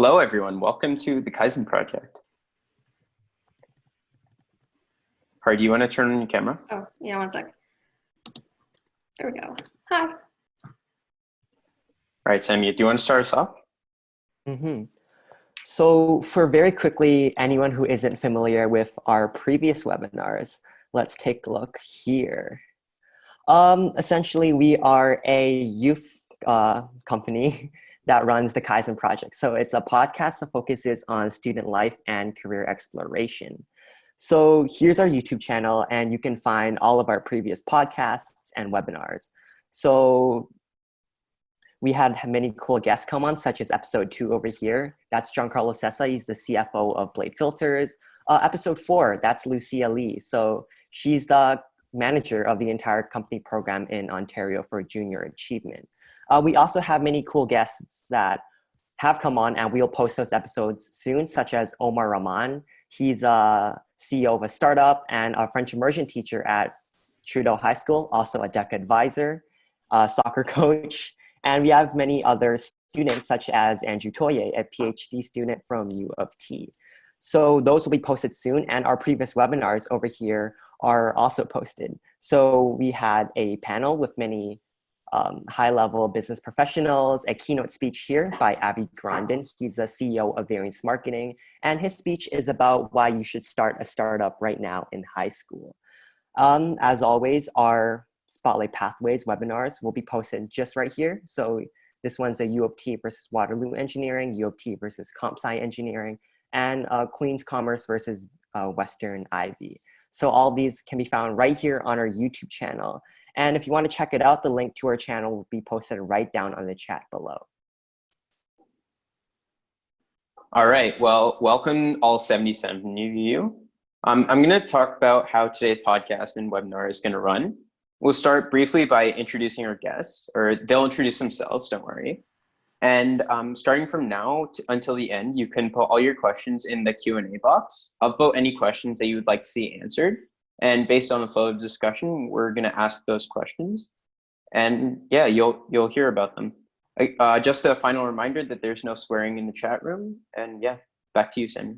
Hello, everyone. Welcome to the Kaizen Project. Harry, do you want to turn on your camera? Oh, yeah, one sec. There we go. Hi. All right, Sammy, do you want to start us off? So for very quickly, anyone who isn't familiar with our previous webinars, let's take a look here. Essentially, we are a youth company that runs the Kaizen Project. So it's a podcast that focuses on student life and career exploration. So here's our YouTube channel, and you can find all of our previous podcasts and webinars. So we had many cool guests come on, such as episode 2 over here. That's Giancarlo Sessa. He's the CFO of Blade Filters. Episode 4, that's Lucia Lee. So she's the manager of the entire company program in Ontario for junior achievement. We also have many cool guests that have come on, and we'll post those episodes soon, such as Omar Rahman. He's a CEO of a startup and a French immersion teacher at Trudeau High School, also a DECA advisor, a soccer coach. And we have many other students, such as Andrew Toye, a PhD student from U of T. So those will be posted soon, and our previous webinars over here are also posted. So we had a panel with many high-level business professionals, a keynote speech here by Avi Grandin. He's the CEO of Variance Marketing, and his speech is about why you should start a startup right now in high school. As always, our Spotlight Pathways webinars will be posted just right here. So this one's a U of T versus Waterloo Engineering, U of T versus Comp Sci Engineering, and Queen's Commerce versus Western Ivy. So all these can be found right here on our YouTube channel. And if you want to check it out, the link to our channel will be posted right down on the chat below. All right. Well, welcome all 77 of you. I'm going to talk about how today's podcast and webinar is going to run. We'll start briefly by introducing our guests, or they'll introduce themselves, don't worry. And starting from now until the end, you can put all your questions in the Q&A box. Upvote any questions that you would like to see answered. And based on the flow of discussion, we're going to ask those questions. And yeah, you'll hear about them. Just a final reminder that there's no swearing in the chat room. And yeah, back to you, Sammy.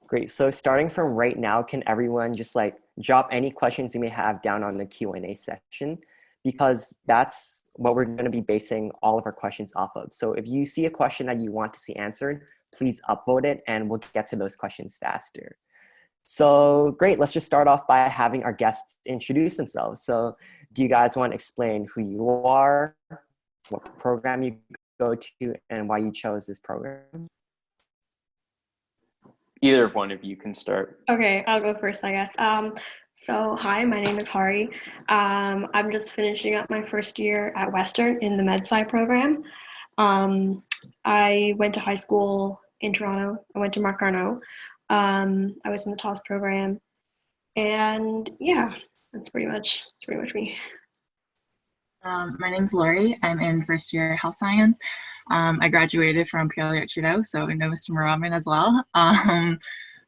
Great. So starting from right now, can everyone just drop any questions you may have down on the Q&A section, because that's what we're going to be basing all of our questions off of. So if you see a question that you want to see answered, please upvote it and we'll get to those questions faster. So great, let's just start off by having our guests introduce themselves. So do you guys want to explain who you are, what program you go to, and why you chose this program? Either one of you can start. Okay, I'll go first, I guess. So hi, my name is Hari. I'm just finishing up my first year at Western in the MedSci program. I went to high school in Toronto. I went to Mark Garneau. I was in the TOS program, and yeah, that's pretty much me. My name's Laurie. I'm in first year health science. I graduated from purely at Trudeau, so I know Mr. Muraman as well.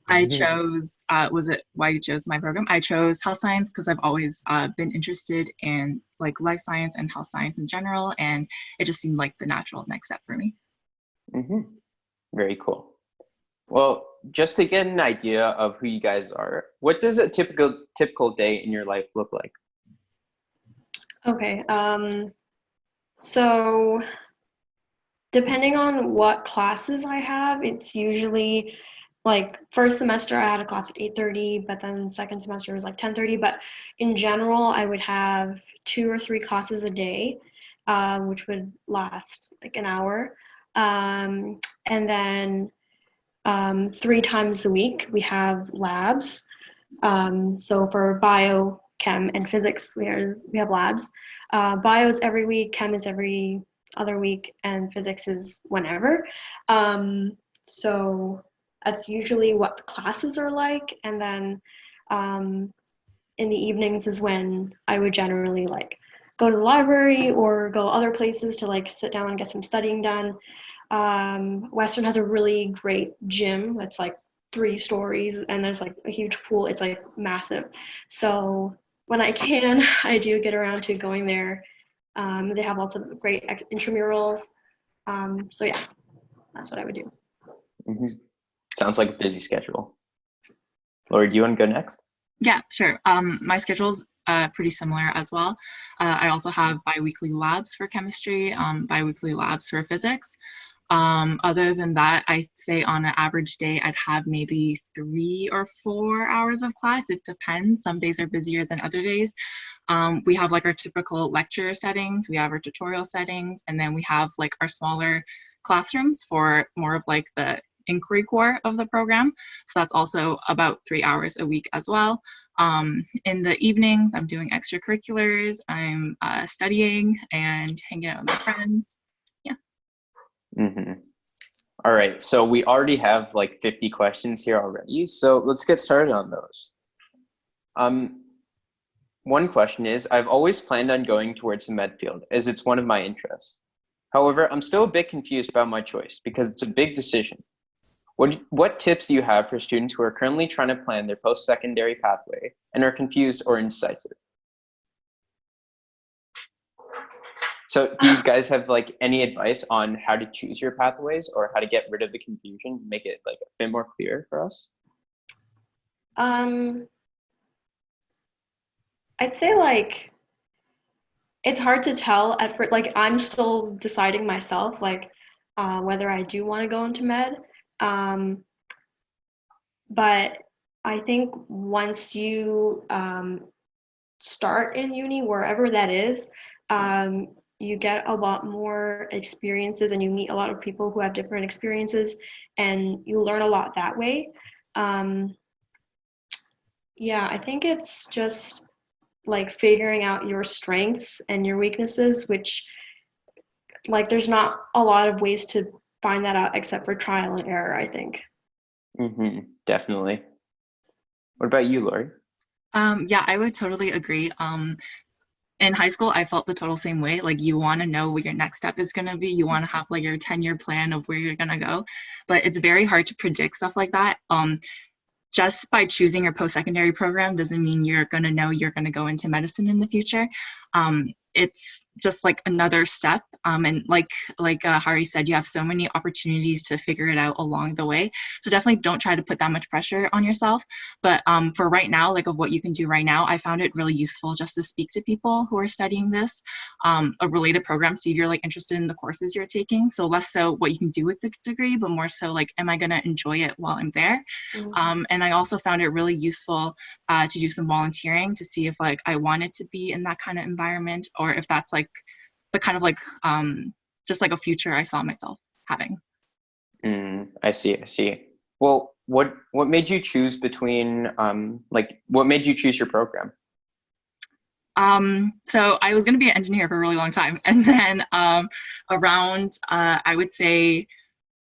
I chose, was it why you chose my program? I chose health science because I've always been interested in life science and health science in general, and it just seemed like the natural next step for me. Very cool. Well, just to get an idea of who you guys are, what does a typical day in your life look like? Okay, so depending on what classes I have, it's usually first semester I had a class at 8:30, but then second semester was 10:30. But in general, I would have 2 or 3 classes a day, which would last an hour. And then 3 times a week we have labs. So for bio, chem, and physics, we have labs. Bio is every week, chem is every other week, and physics is whenever. So that's usually what the classes are like. And then in the evenings is when I would generally go to the library or go other places to sit down and get some studying done. Western has a really great gym that's 3 stories, and there's a huge pool. It's massive. So when I can, I do get around to going there. They have lots of great intramurals. So yeah. that's what I would do. Mm-hmm. Sounds like a busy schedule. Laurie, do you want to go next? Yeah, sure. My schedule's pretty similar as well. I also have biweekly labs for chemistry, biweekly labs for physics. Other than that, I'd say on an average day, I'd have maybe 3 or 4 hours of class. It depends. Some days are busier than other days. We have like our typical lecture settings, we have our tutorial settings, and then we have like our smaller classrooms for more of like the inquiry core of the program. So that's also about 3 hours a week as well. In the evenings, I'm doing extracurriculars, I'm studying and hanging out with my friends. Yeah. Mm-hmm. All right, so we already have like 50 questions here already, so let's get started on those. One question is, I've always planned on going towards the med field as it's one of my interests. However, I'm still a bit confused about my choice because it's a big decision. What tips do you have for students who are currently trying to plan their post-secondary pathway and are confused or indecisive? So do you guys have like any advice on how to choose your pathways or how to get rid of the confusion, make it like a bit more clear for us? I'd say like it's hard to tell at first. Like I'm still deciding myself, like whether I do want to go into med. But I think once you start in uni, wherever that is, you get a lot more experiences and you meet a lot of people who have different experiences and you learn a lot that way. Yeah, I think it's just like figuring out your strengths and your weaknesses, which like there's not a lot of ways to find that out except for trial and error, I think. Mm-hmm, definitely. What about you, Laurie? Yeah, I would totally agree. In high school, I felt the total same way. Like you want to know what your next step is going to be. You want to have like your 10-year plan of where you're going to go, but it's very hard to predict stuff like that. Just by choosing your post-secondary program doesn't mean you're going to know you're going to go into medicine in the future. It's just like another step. And like Hari said, you have so many opportunities to figure it out along the way. So definitely don't try to put that much pressure on yourself. But for right now, like of what you can do right now, I found it really useful just to speak to people who are studying this, a related program, see if you're like interested in the courses you're taking. So less so what you can do with the degree, but more so like, am I going to enjoy it while I'm there? Mm-hmm. And I also found it really useful to do some volunteering to see if like I wanted to be in that kind of environment or if that's like the kind of like just like a future I saw myself having. I see. Well, what made you choose between like what made you choose your program? So I was going to be an engineer for a really long time, and then around I would say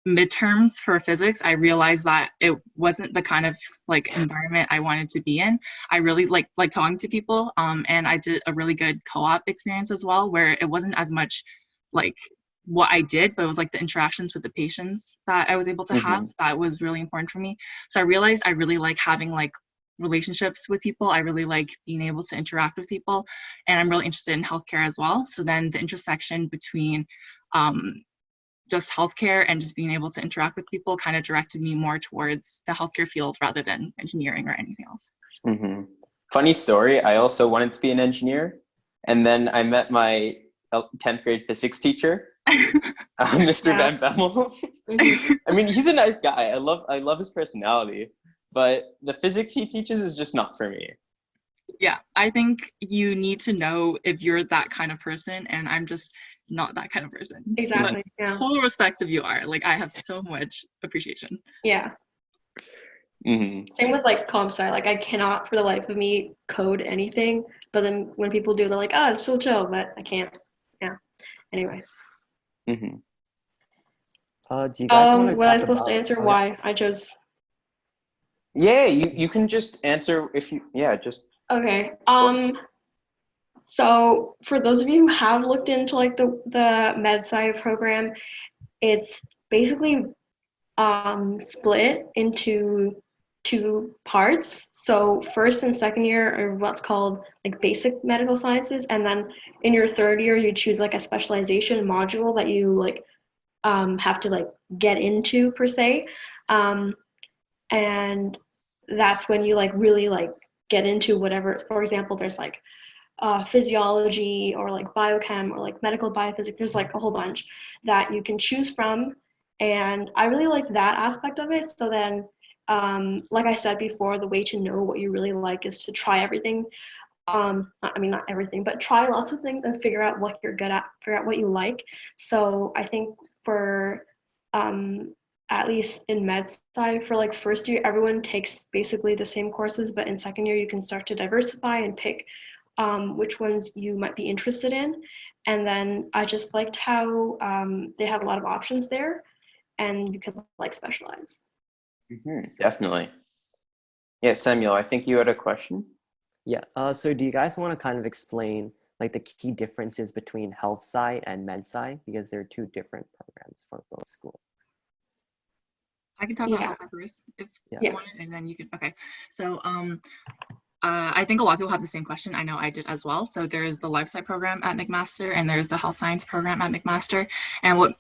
midterms for physics, I realized that it wasn't the kind of like environment I wanted to be in. I really like talking to people, and I did a really good co-op experience as well, where it wasn't as much like what I did, but it was like the interactions with the patients that I was able to have that was really important for me. So I realized I really like having like relationships with people. I really like being able to interact with people, and I'm really interested in healthcare as well. So then the intersection between just healthcare and just being able to interact with people kind of directed me more towards the healthcare field rather than engineering or anything else. Mm-hmm. Funny story, I also wanted to be an engineer, and then I met my 10th grade physics teacher, Mr. Yeah. Van Bemmel. I mean, he's a nice guy. I love his personality, but the physics he teaches is just not for me. Yeah, I think you need to know if you're that kind of person, and I'm just not that kind of person. Exactly. But Yeah. total respect if you are. Like I have so much appreciation. Yeah. Mm-hmm. Same with like comp sci. Like I cannot for the life of me code anything. But then when people do, they're like, "Oh, it's still chill," but I can't. Yeah. Anyway. Mm-hmm. Do you guys want to Was I talk supposed about? to answer Oh, why I chose? Yeah, you can just answer if you just. Okay. So for those of you who have looked into like the med sci program, it's basically split into 2 parts. So first and second year are what's called like basic medical sciences, and then in your third year you choose like a specialization module that you like have to like get into per se. And that's when you like really like get into whatever. For example, there's like physiology or like biochem or like medical biophysics. There's like a whole bunch that you can choose from, and I really like that aspect of it. So then, like I said before, the way to know what you really like is to try everything. I mean, not everything, but try lots of things and figure out what you're good at, figure out what you like. So I think for at least in med sci, for like first year, everyone takes basically the same courses, but in second year, you can start to diversify and pick which ones you might be interested in. And then I just liked how they have a lot of options there, and you can like specialize. Definitely. Yeah, Samuel, I think you had a question. Yeah. So do you guys want to kind of explain like the key differences between health sci and med sci, because they're two different programs for both schools? I can talk about health sci first if you want it, and then you can. Okay. So I think a lot of people have the same question. I know I did as well. So there's the life sci program at McMaster, and there's the health science program at McMaster. And what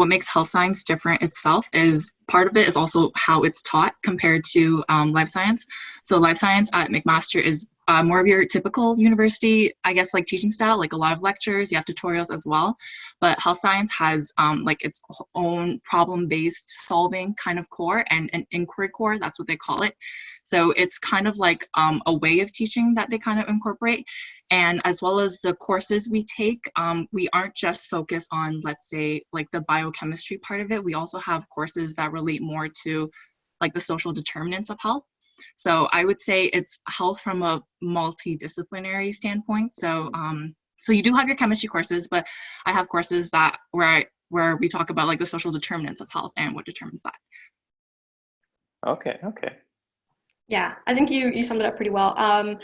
makes health science different itself is part of it is also how it's taught compared to life science. So life science at McMaster is more of your typical university, I guess, like teaching style, like a lot of lectures, you have tutorials as well. But health science has like its own problem-based solving kind of core and an inquiry core, that's what they call it. So it's kind of like a way of teaching that they kind of incorporate. And as well as the courses we take, we aren't just focused on, let's say, like the biochemistry part of it. We also have courses that relate more to like the social determinants of health. So I would say it's health from a multidisciplinary standpoint. So so you do have your chemistry courses, but I have courses that where we talk about like the social determinants of health and what determines that. Okay. Yeah, I think you summed it up pretty well.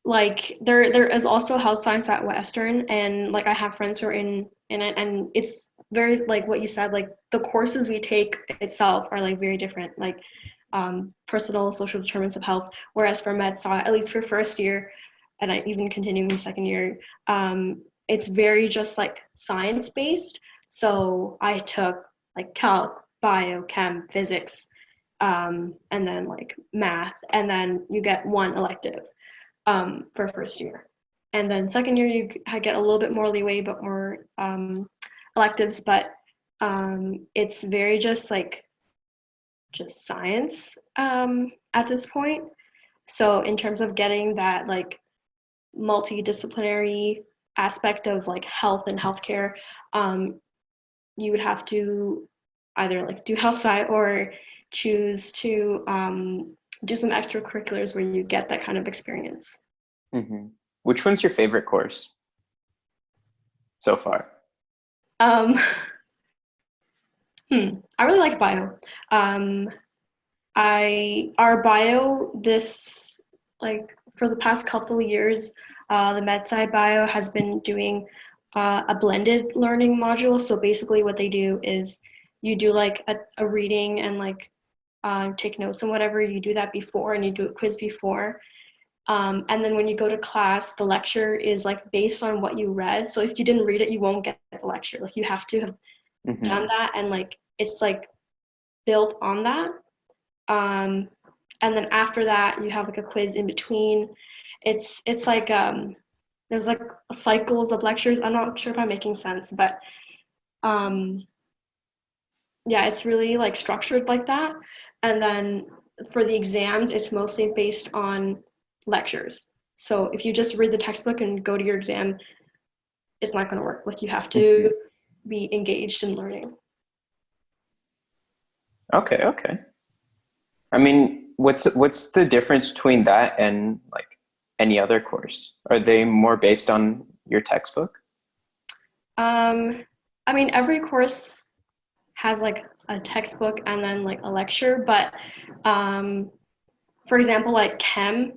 Like there is also health science at Western, and like I have friends who are in it, and it's very like what you said, like the courses we take itself are like very different, like personal social determinants of health, whereas for med sci, at least for first year, and I even continuing second year, it's very just like science based. So I took like calc, bio, chem, physics, and then like math, and then you get one elective for first year. And then second year, you get a little bit more leeway, but more electives, but it's very just science at this point. So in terms of getting that like multidisciplinary aspect of like health and healthcare, you would have to either like do health sci or choose to do some extracurriculars where you get that kind of experience. Which one's your favorite course so far? I really like bio. Our bio this like for the past couple of years, the med sci bio has been doing a blended learning module. So basically what they do is you do like a reading and like take notes and whatever, you do that before, and you do a quiz before. And then when you go to class, the lecture is like based on what you read. So if you didn't read it, you won't get the lecture. Like you have to have done that, and like it's like built on that. And then after that, you have like a quiz in between. It's like there's like cycles of lectures. I'm not sure if I'm making sense, but yeah, it's really like structured like that. And then for the exams, it's mostly based on lectures. So if you just read the textbook and go to your exam, it's not going to work. Like you have to be engaged in learning. Okay. I mean, what's the difference between that and like any other course? Are they more based on your textbook? I mean, every course has like a textbook and then like a lecture, but for example, like chem,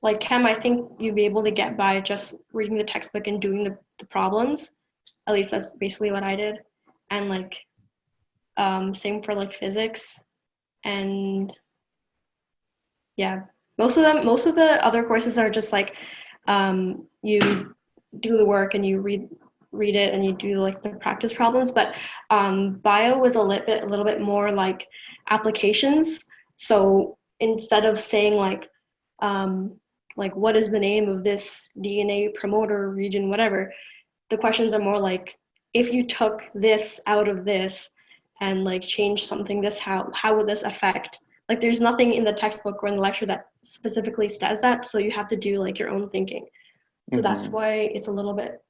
I think you'd be able to get by just reading the textbook and doing the problems. At least that's basically what I did. And like same for like physics. And yeah, most of the other courses are just like you do the work and you read read it and you do like the practice problems. But bio was a little bit more like applications. So instead of saying like what is the name of this DNA promoter region, whatever, the questions are more like, if you took this out of this and like changed something, this how would this affect? Like there's nothing in the textbook or in the lecture that specifically says that, so you have to do like your own thinking. So that's why it's a little bit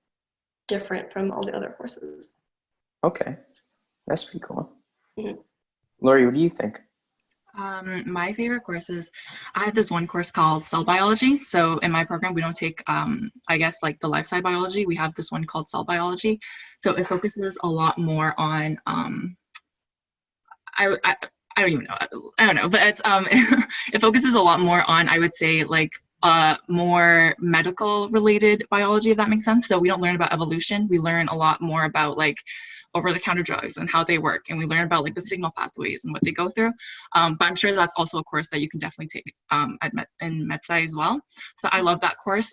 different from all the other courses. Okay, that's pretty cool. Mm-hmm. Laurie, what do you think? My favorite courses, I had this one course called cell biology. So in my program, we don't take, I guess, like the life side biology. We have this one called cell biology. So it focuses a lot more on, I don't even know. I don't know, but it's, it focuses a lot more on, I would say, like more medical related biology, if that makes sense. So we don't learn about evolution. We learn a lot more about like over-the-counter drugs and how they work, and we learn about like the signal pathways and what they go through. But I'm sure that's also a course that you can definitely take in MedSci as well. So I love that course.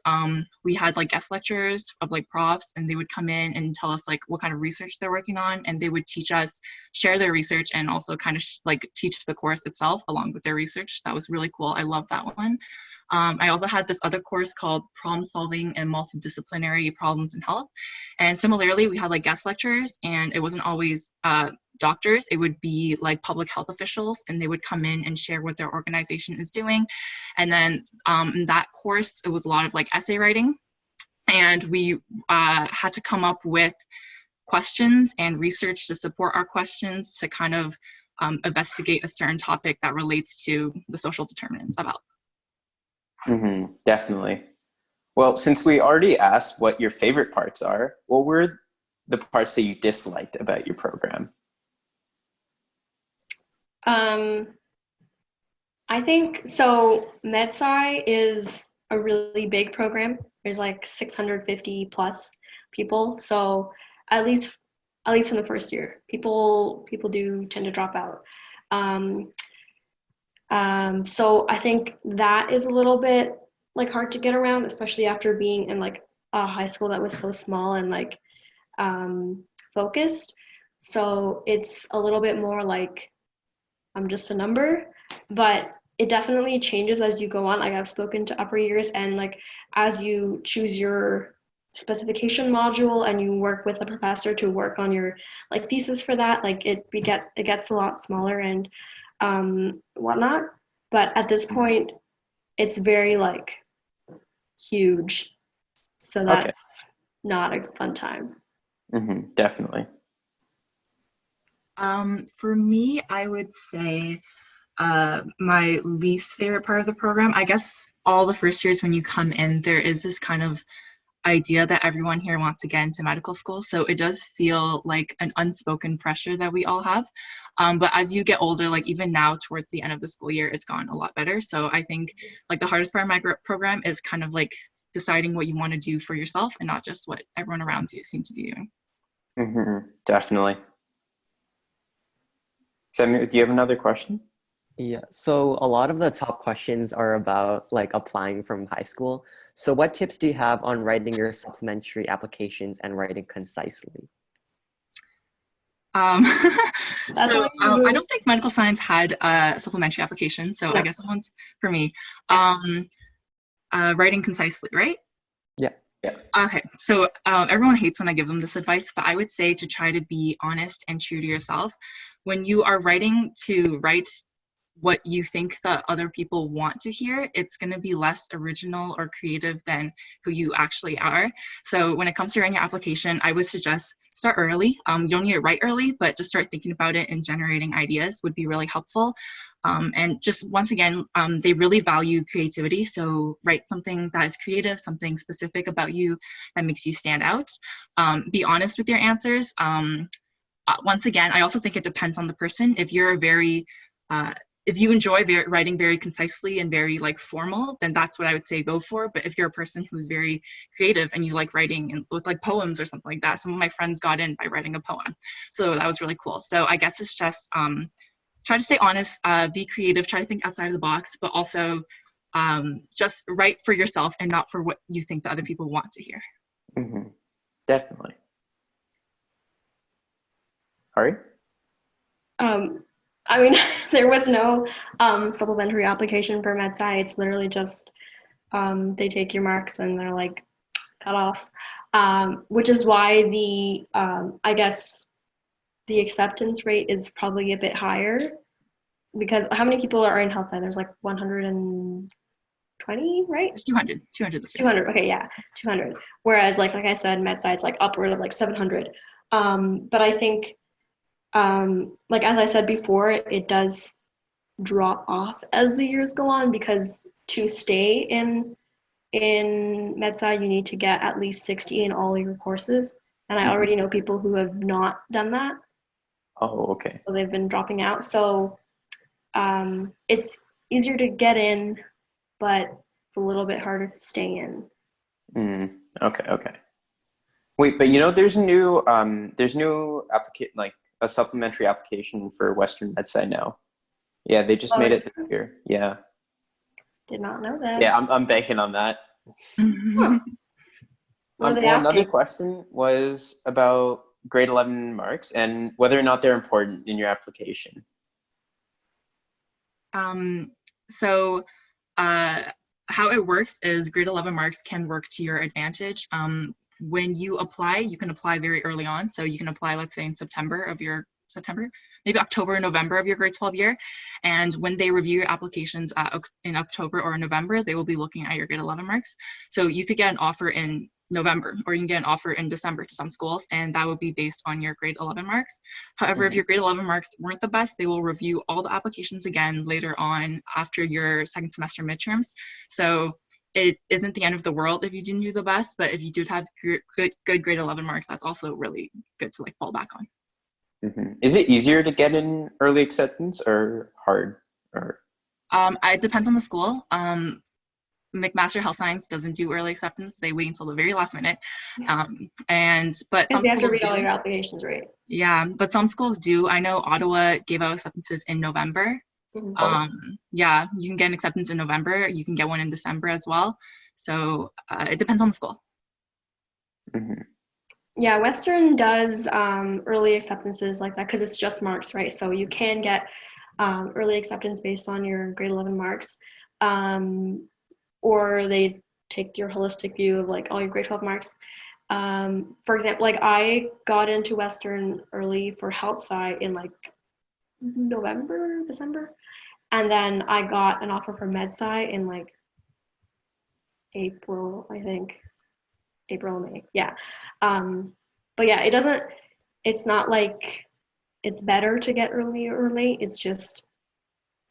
We had like guest lecturers of like profs, and they would come in and tell us like what kind of research they're working on, and they would teach us, share their research, and also kind of like teach the course itself along with their research. That was really cool. I love that one. I also had this other course called Problem Solving and Multidisciplinary Problems in Health. And similarly, we had like guest lecturers, and it wasn't always doctors. It would be like public health officials, and they would come in and share what their organization is doing. And then in that course, it was a lot of like essay writing. And we had to come up with questions and research to support our questions to kind of investigate a certain topic that relates to the social determinants of health. Definitely. Well, since we already asked what your favorite parts are, what were the parts that you disliked about your program? I think so. MedSci is a really big program. There's like 650 plus people. So at least in the first year, people do tend to drop out. So I think that is a little bit like hard to get around, especially after being in like a high school that was so small and like focused. So it's a little bit more like I'm just a number, but it definitely changes as you go on. Like I've spoken to upper years, and like as you choose your specification module and you work with the professor to work on your like thesis for that, like it gets a lot smaller and whatnot. But at this point, it's very like huge. So that's not a fun time. Definitely. For me, I would say my least favorite part of the program, I guess all the first years when you come in, there is this kind of idea that everyone here wants to get into medical school. So it does feel like an unspoken pressure that we all have. But as you get older, like even now towards the end of the school year, it's gone a lot better. So I think like the hardest part of my program is kind of like deciding what you want to do for yourself and not just what everyone around you seems to be doing. Definitely. Samuel, do you have another question? Yeah, so a lot of the top questions are about like applying from high school. So what tips do you have on writing your supplementary applications and writing concisely? I don't think medical science had a supplementary application, so I guess that one's for me. Writing concisely, right? Yeah. Okay, so everyone hates when I give them this advice, but I would say to try to be honest and true to yourself. When you are writing, to write what you think that other people want to hear, it's going to be less original or creative than who you actually are. So when it comes to writing your application, I would suggest start early. You don't need to write early, but just start thinking about it and generating ideas would be really helpful. And just once again, they really value creativity. So write something that is creative, something specific about you that makes you stand out. Be honest with your answers. Once again, I also think it depends on the person. If you're if you enjoy writing very concisely and very like formal, then that's what I would say go for. But if you're a person who's very creative and you like writing with like poems or something like that, some of my friends got in by writing a poem. So that was really cool. So I guess it's just try to stay honest, be creative, try to think outside of the box, but also just write for yourself and not for what you think the other people want to hear. Definitely. Ari? I mean, there was no supplementary application for MedSci. It's literally just they take your marks and they're like cut off, which is why the I guess the acceptance rate is probably a bit higher, because how many people are in health sci? There's like 120, right? It's 200 this year. 200. Okay, yeah, 200. Whereas like I said, MedSci it's like upward of like 700. But I think like as I said before, it does drop off as the years go on, because to stay in MedSci you need to get at least 60 in all your courses, and I already know people who have not done that. Oh, okay. So they've been dropping out. So it's easier to get in, but it's a little bit harder to stay in. Okay. Wait, but there's new like a supplementary application for Western MedSci now. Yeah, they just made it this year. Yeah. Did not know that. Yeah, I'm banking on that. Huh. What are they asking? Another question was about grade 11 marks and whether or not they're important in your application. So how it works is grade 11 marks can work to your advantage. When you apply, you can apply very early on. So you can apply, let's say in September, maybe October or November of your grade 12 year. And when they review your applications in October or November, they will be looking at your grade 11 marks. So you could get an offer in November, or you can get an offer in December to some schools, and that would be based on your grade 11 marks. However, if your grade 11 marks weren't the best, they will review all the applications again later on after your second semester midterms. So it isn't the end of the world if you didn't do the best, but if you did have good grade 11 marks, that's also really good to like fall back on. Is it easier to get in early acceptance or hard? Or it depends on the school. McMaster Health Science doesn't do early acceptance. They wait until the very last minute. But some you have to schools read do. all your applications, right? Yeah, but some schools do. I know Ottawa gave out acceptances in November. Yeah, you can get an acceptance in November. You can get one in December as well. So it depends on the school. Yeah, Western does early acceptances like that because it's just marks, right? So you can get early acceptance based on your grade 11 marks, or they take your holistic view of like all your grade 12 marks. For example, like I got into Western early for health sci in like November, December, and then I got an offer for med sci in like April, I think. April, May, yeah. But yeah, it's not like it's better to get early or late. It's just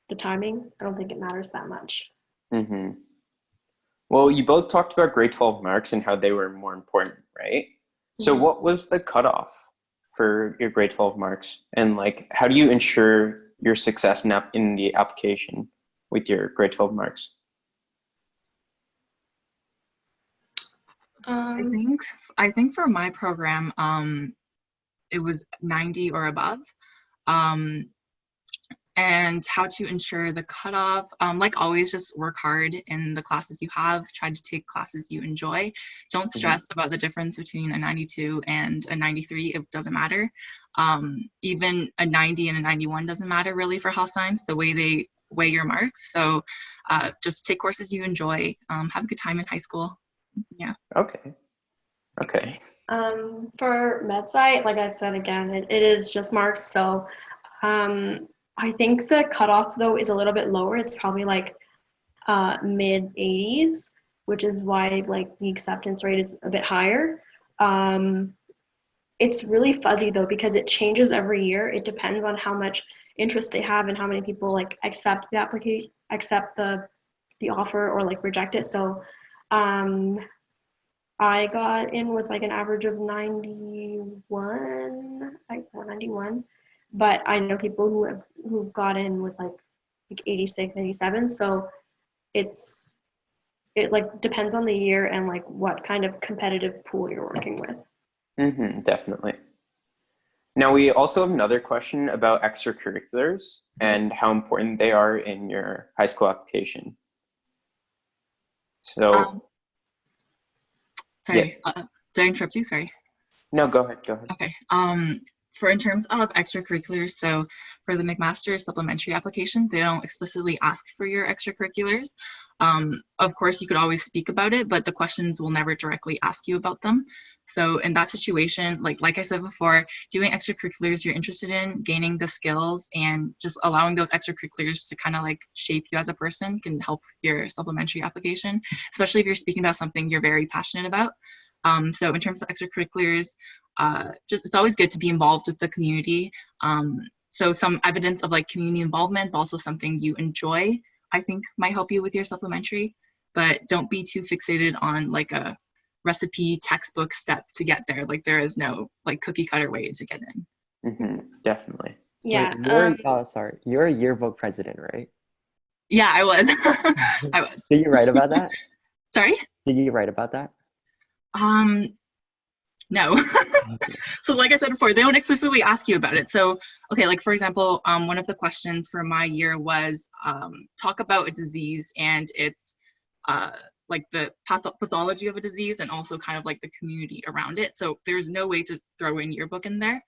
the timing. I don't think it matters that much. Well, you both talked about grade 12 marks and how they were more important, right? So what was the cutoff for your grade 12 marks? And like, how do you ensure your success in the application with your grade 12 marks? I think for my program, it was 90 or above. And how to ensure the cutoff, like always, just work hard in the classes you have. Try to take classes you enjoy. Don't stress about the difference between a 92 and a 93. It doesn't matter. Even a 90 and a 91 doesn't matter really for health science, the way they weigh your marks. So just take courses you enjoy. Have a good time in high school. Yeah. Okay. For med sci, like I said again, it is just marks. So I think the cutoff though is a little bit lower. It's probably like mid 80s, which is why like the acceptance rate is a bit higher. It's really fuzzy though because it changes every year. It depends on how much interest they have and how many people like accept the application, accept the offer or like reject it. So I got in with like an average of 91, but I know people who've got in with like 86, 87. So it like depends on the year and like what kind of competitive pool you're working with. Definitely. Now we also have another question about extracurriculars and how important they are in your high school application. So sorry, did I interrupt you? Sorry. No, go ahead. Okay. For in terms of extracurriculars, so for the McMaster supplementary application, they don't explicitly ask for your extracurriculars. Of course, you could always speak about it, but the questions will never directly ask you about them. So in that situation, like I said before, doing extracurriculars you're interested in, gaining the skills, and just allowing those extracurriculars to kind of like shape you as a person can help with your supplementary application, especially if you're speaking about something you're very passionate about. So in terms of extracurriculars, just it's always good to be involved with the community. So some evidence of like community involvement, but also something you enjoy, I think might help you with your supplementary. But don't be too fixated on like a recipe textbook step to get there. Like there is no like cookie cutter way to get in. Definitely. Yeah. Sorry, you're a yearbook president, right? Yeah, I was. I was. Did you write about that? Sorry? Did you write about that? No. So like I said before, they don't explicitly ask you about it. So, okay, like for example, one of the questions for my year was talk about a disease and its like the pathology of a disease and also kind of like the community around it. So there's no way to throw in yearbook in there.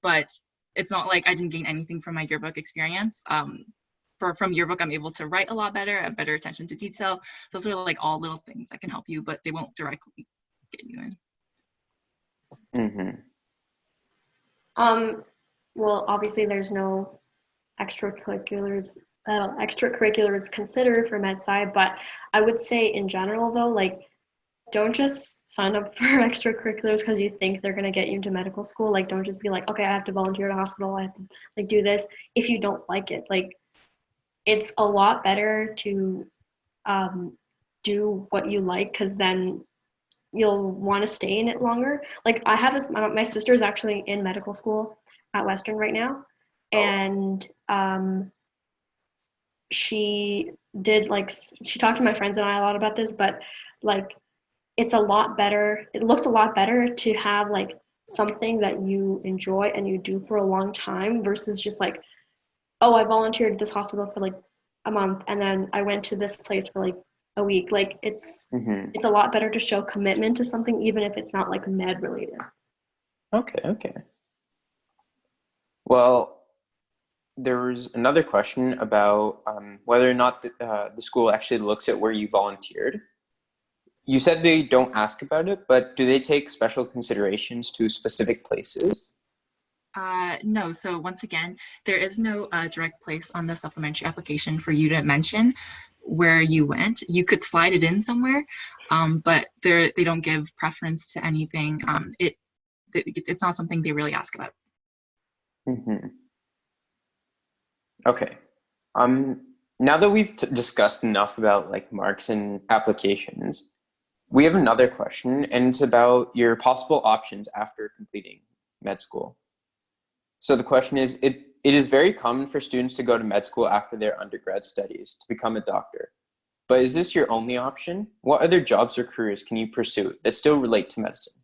But it's not like I didn't gain anything from my yearbook experience. From yearbook, I'm able to write a lot better, have better attention to detail. So those are like all little things that can help you, but they won't directly get you in. Well, obviously there's no extracurriculars considered for med sci, but I would say in general though, like don't just sign up for extracurriculars because you think they're going to get you into medical school. Like don't just be like, okay, I have to volunteer at a hospital, I have to like do this if you don't like it. Like it's a lot better to do what you like, because then you'll want to stay in it longer. Like I have my sister's actually in medical school at Western right now, and she talked to my friends and I a lot about this, but like it's a lot better, it looks a lot better to have like something that you enjoy and you do for a long time versus just like, oh, I volunteered at this hospital for like a month and then I went to this place for like a week. Like it's a lot better to show commitment to something even if it's not like med related. Okay. Well, there was another question about whether or not the school actually looks at where you volunteered. You said they don't ask about it, but do they take special considerations to specific places? No. So once again, there is no direct place on the supplementary application for you to mention where you went. You could slide it in somewhere, but they don't give preference to anything. It's not something they really ask about. Okay. Now that we've discussed enough about like marks and applications, we have another question, and it's about your possible options after completing med school. So the question is, it is very common for students to go to med school after their undergrad studies to become a doctor. But is this your only option? What other jobs or careers can you pursue that still relate to medicine?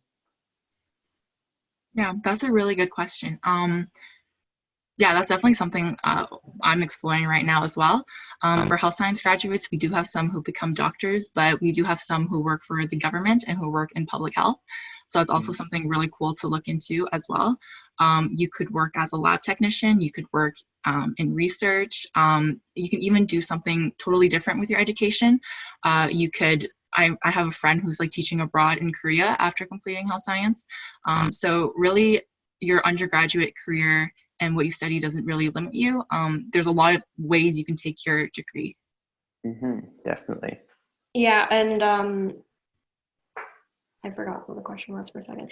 Yeah, that's a really good question. Yeah, that's definitely something I'm exploring right now as well. For health science graduates, we do have some who become doctors, but we do have some who work for the government and who work in public health. So it's also something really cool to look into as well. You could work as a lab technician, you could work in research, you can even do something totally different with your education. I have a friend who's like teaching abroad in Korea after completing health science. So really your undergraduate career and what you study doesn't really limit you. There's a lot of ways you can take your degree. Definitely. Yeah, and I forgot what the question was for a second.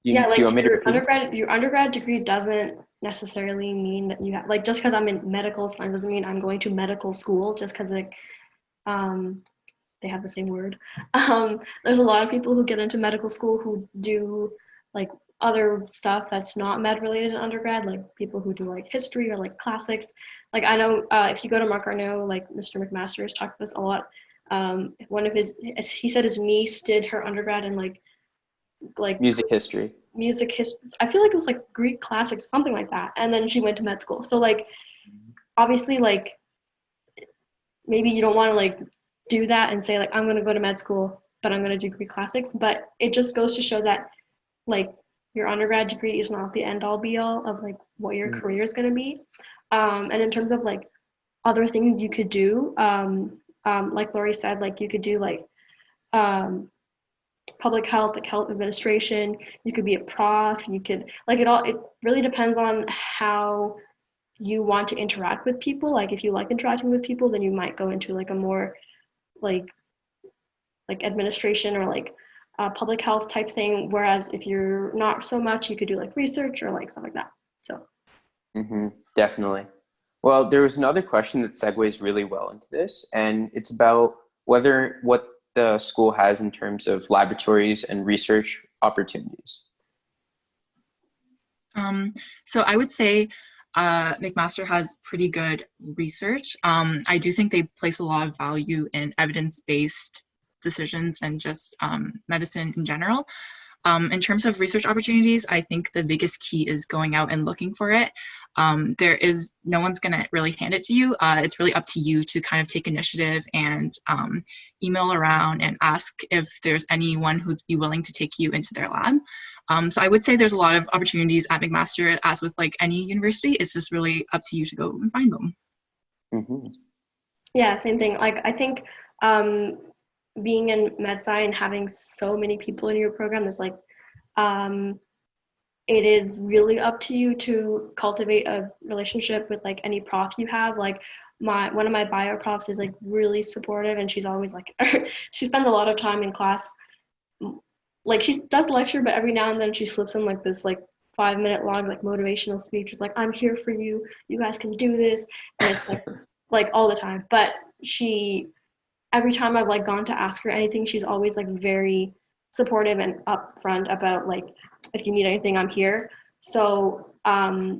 Your undergrad degree doesn't necessarily mean that you have, like, just because I'm in medical science doesn't mean I'm going to medical school just because like they have the same word. There's a lot of people who get into medical school who do like other stuff that's not med related in undergrad, like people who do like history or like classics. Like I know if you go to Mark Arnault, like Mr. McMaster has talked about this a lot. He said his niece did her undergrad in like music history. I feel like it was like Greek classics, something like that. And then she went to med school. So like obviously like maybe you don't want to like do that and say like I'm going to go to med school, but I'm going to do Greek classics. But it just goes to show that like your undergrad degree is not the end all be all of like what your career is going to be. And in terms of like other things you could do, like Laurie said, like you could do like public health, like health administration. You could be a prof. You could like it really depends on how you want to interact with people. Like if you like interacting with people, then you might go into like a more like administration or like public health type thing. Whereas if you're not so much, you could do like research or like stuff like that. So. Definitely. Well, there was another question that segues really well into this, and it's about what the school has in terms of laboratories and research opportunities. So I would say McMaster has pretty good research. I do think they place a lot of value in evidence-based decisions and just medicine in general. In terms of research opportunities, I think the biggest key is going out and looking for it. No one's going to really hand it to you. It's really up to you to kind of take initiative and email around and ask if there's anyone who'd be willing to take you into their lab. So I would say there's a lot of opportunities at McMaster, as with like any university. It's just really up to you to go and find them. Yeah, same thing. Like I think being in MedSci and having so many people in your program is like, it is really up to you to cultivate a relationship with like any prof you have. Like one of my bio profs is like really supportive, and she's always like, she spends a lot of time in class. Like she does lecture, but every now and then she slips in like this like 5-minute long like motivational speech. It's like, I'm here for you. You guys can do this. And it's like all the time. But every time I've like gone to ask her anything, she's always like very supportive and upfront about like, if you need anything, I'm here. So, but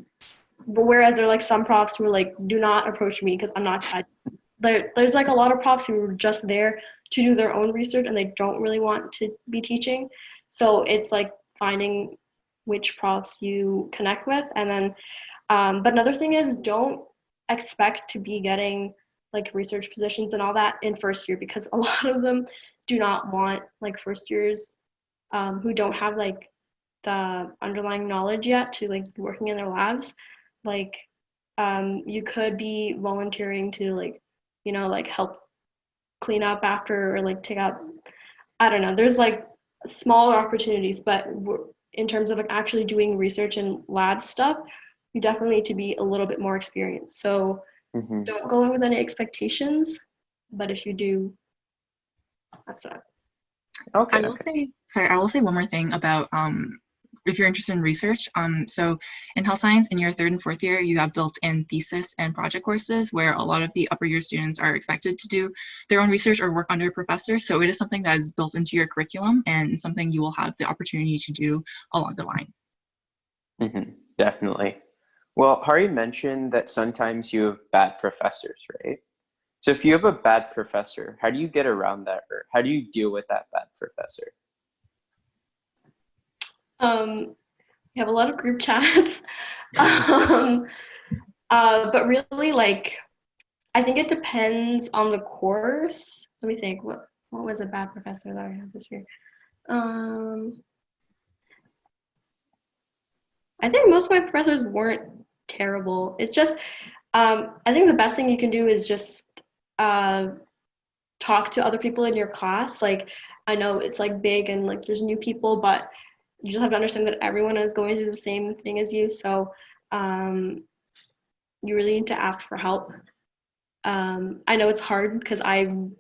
whereas there are like some profs who are like, do not approach me because I'm not there's like a lot of profs who are just there to do their own research and they don't really want to be teaching. So it's like finding which profs you connect with. And then, but another thing is don't expect to be getting like research positions and all that in first year, because a lot of them do not want like first years who don't have like the underlying knowledge yet to like be working in their labs. Like you could be volunteering to like, you know, like help clean up after or like take out, I don't know, there's like smaller opportunities, but in terms of like actually doing research and lab stuff, you definitely need to be a little bit more experienced. So don't go in with any expectations, but if you do, that's it. I will say one more thing about if you're interested in research. So in health science, in your 3rd and 4th year, you have built-in thesis and project courses where a lot of the upper year students are expected to do their own research or work under a professor. So it is something that is built into your curriculum and something you will have the opportunity to do along the line. Definitely. Well, Hari mentioned that sometimes you have bad professors, right? So if you have a bad professor, how do you get around that, or how do you deal with that bad professor? We have a lot of group chats, but really, like, I think it depends on the course. Let me think. What was a bad professor that I had this year? I think most of my professors weren't terrible. It's just, I think the best thing you can do is just talk to other people in your class. Like, I know it's like big and like there's new people, but you just have to understand that everyone is going through the same thing as you. So you really need to ask for help. I know it's hard because I'm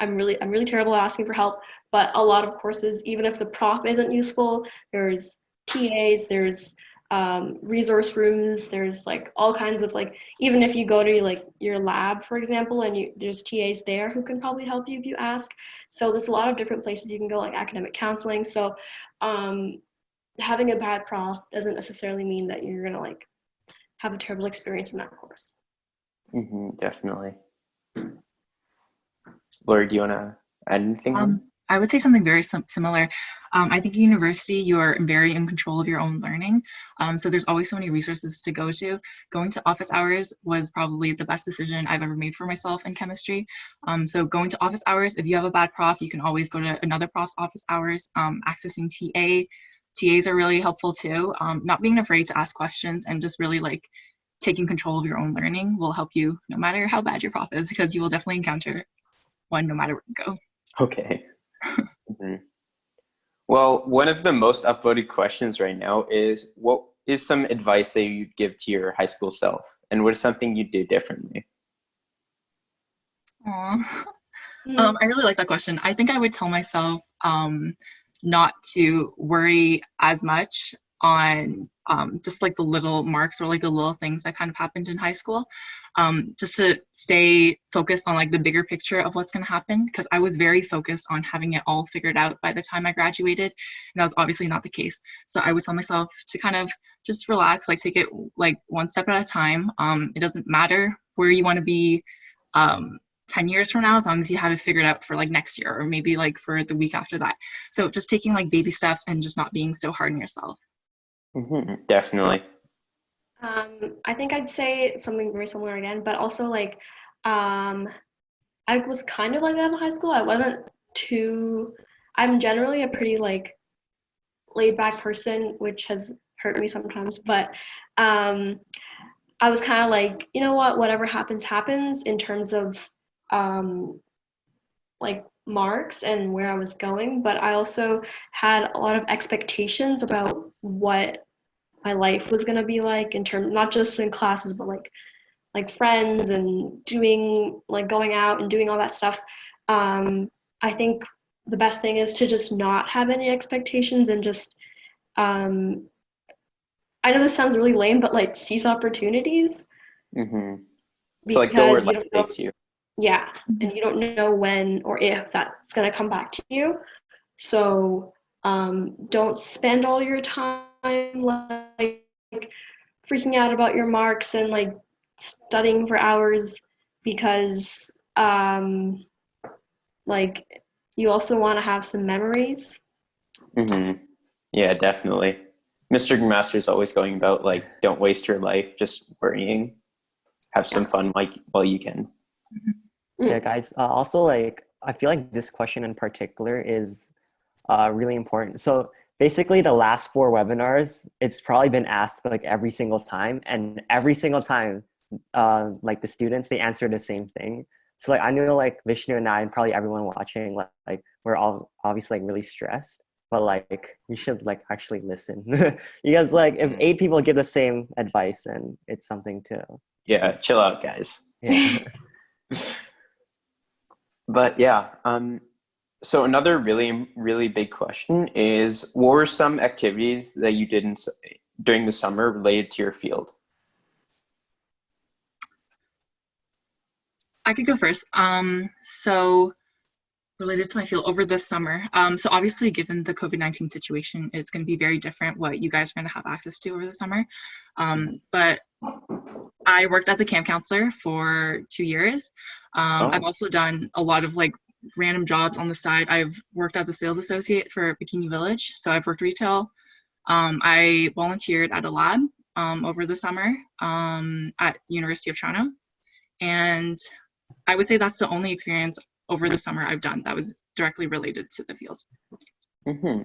really terrible at asking for help, but a lot of courses, even if the prof isn't useful, there's TAs, there's resource rooms, there's like all kinds of like, even if you go to like your lab, for example, and there's TAs there who can probably help you if you ask. So there's a lot of different places you can go, like academic counseling. So having a bad prof doesn't necessarily mean that you're gonna like have a terrible experience in that course. Definitely. Laurie, do you want to add anything? I would say something very similar. I think at university, you're very in control of your own learning. So there's always so many resources to go to. Going to office hours was probably the best decision I've ever made for myself in chemistry. So going to office hours, if you have a bad prof, you can always go to another prof's office hours, accessing TA, TAs are really helpful too. Not being afraid to ask questions and just really like taking control of your own learning will help you no matter how bad your prof is, because you will definitely encounter one no matter where you go. Okay. Well, one of the most upvoted questions right now is, what is some advice that you'd give to your high school self? And what is something you'd do differently? Aw. I really like that question. I think I would tell myself not to worry as much on just like the little marks or like the little things that kind of happened in high school. Just to stay focused on like the bigger picture of what's going to happen, because I was very focused on having it all figured out by the time I graduated, and that was obviously not the case. So I would tell myself to kind of just relax, like take it like one step at a time. It doesn't matter where you want to be 10 years from now, as long as you have it figured out for like next year or maybe like for the week after that. So just taking like baby steps and just not being so hard on yourself. Definitely. I think I'd say something very similar again, but also like I was kind of like that in high school. I'm generally a pretty like laid back person, which has hurt me sometimes, but I was kind of like, you know what, whatever happens in terms of like marks and where I was going, but I also had a lot of expectations about what my life was going to be like in terms, not just in classes, but like friends and doing like going out and doing all that stuff. I think the best thing is to just not have any expectations and just I know this sounds really lame, but like seize opportunities. So like go where life takes you. Yeah, and you don't know when or if that's going to come back to you. So don't spend all your time like freaking out about your marks and like studying for hours, because like you also want to have some memories. Yeah, definitely. Mr. McMaster is always going about like, don't waste your life just worrying. Have some fun like while you can. Yeah, guys. Also, like, I feel like this question in particular is really important. So basically, the last 4 webinars, it's probably been asked like every single time, and every single time, like the students, they answer the same thing. So like I know like Vishnu and I and probably everyone watching, like we're all obviously like really stressed, but like you should like actually listen. Because like if 8 people give the same advice, then it's something to. Yeah, chill out, guys. Yeah. But yeah, so another really, really big question is, what were some activities that you did during the summer related to your field? I could go first. So related to my field over this summer. So obviously, given the COVID-19 situation, it's going to be very different what you guys are going to have access to over the summer. But I worked as a camp counselor for 2 years. I've also done a lot of like random jobs on the side. I've worked as a sales associate for Bikini Village. So I've worked retail. I volunteered at a lab over the summer at University of Toronto. And I would say that's the only experience over the summer I've done that was directly related to the field.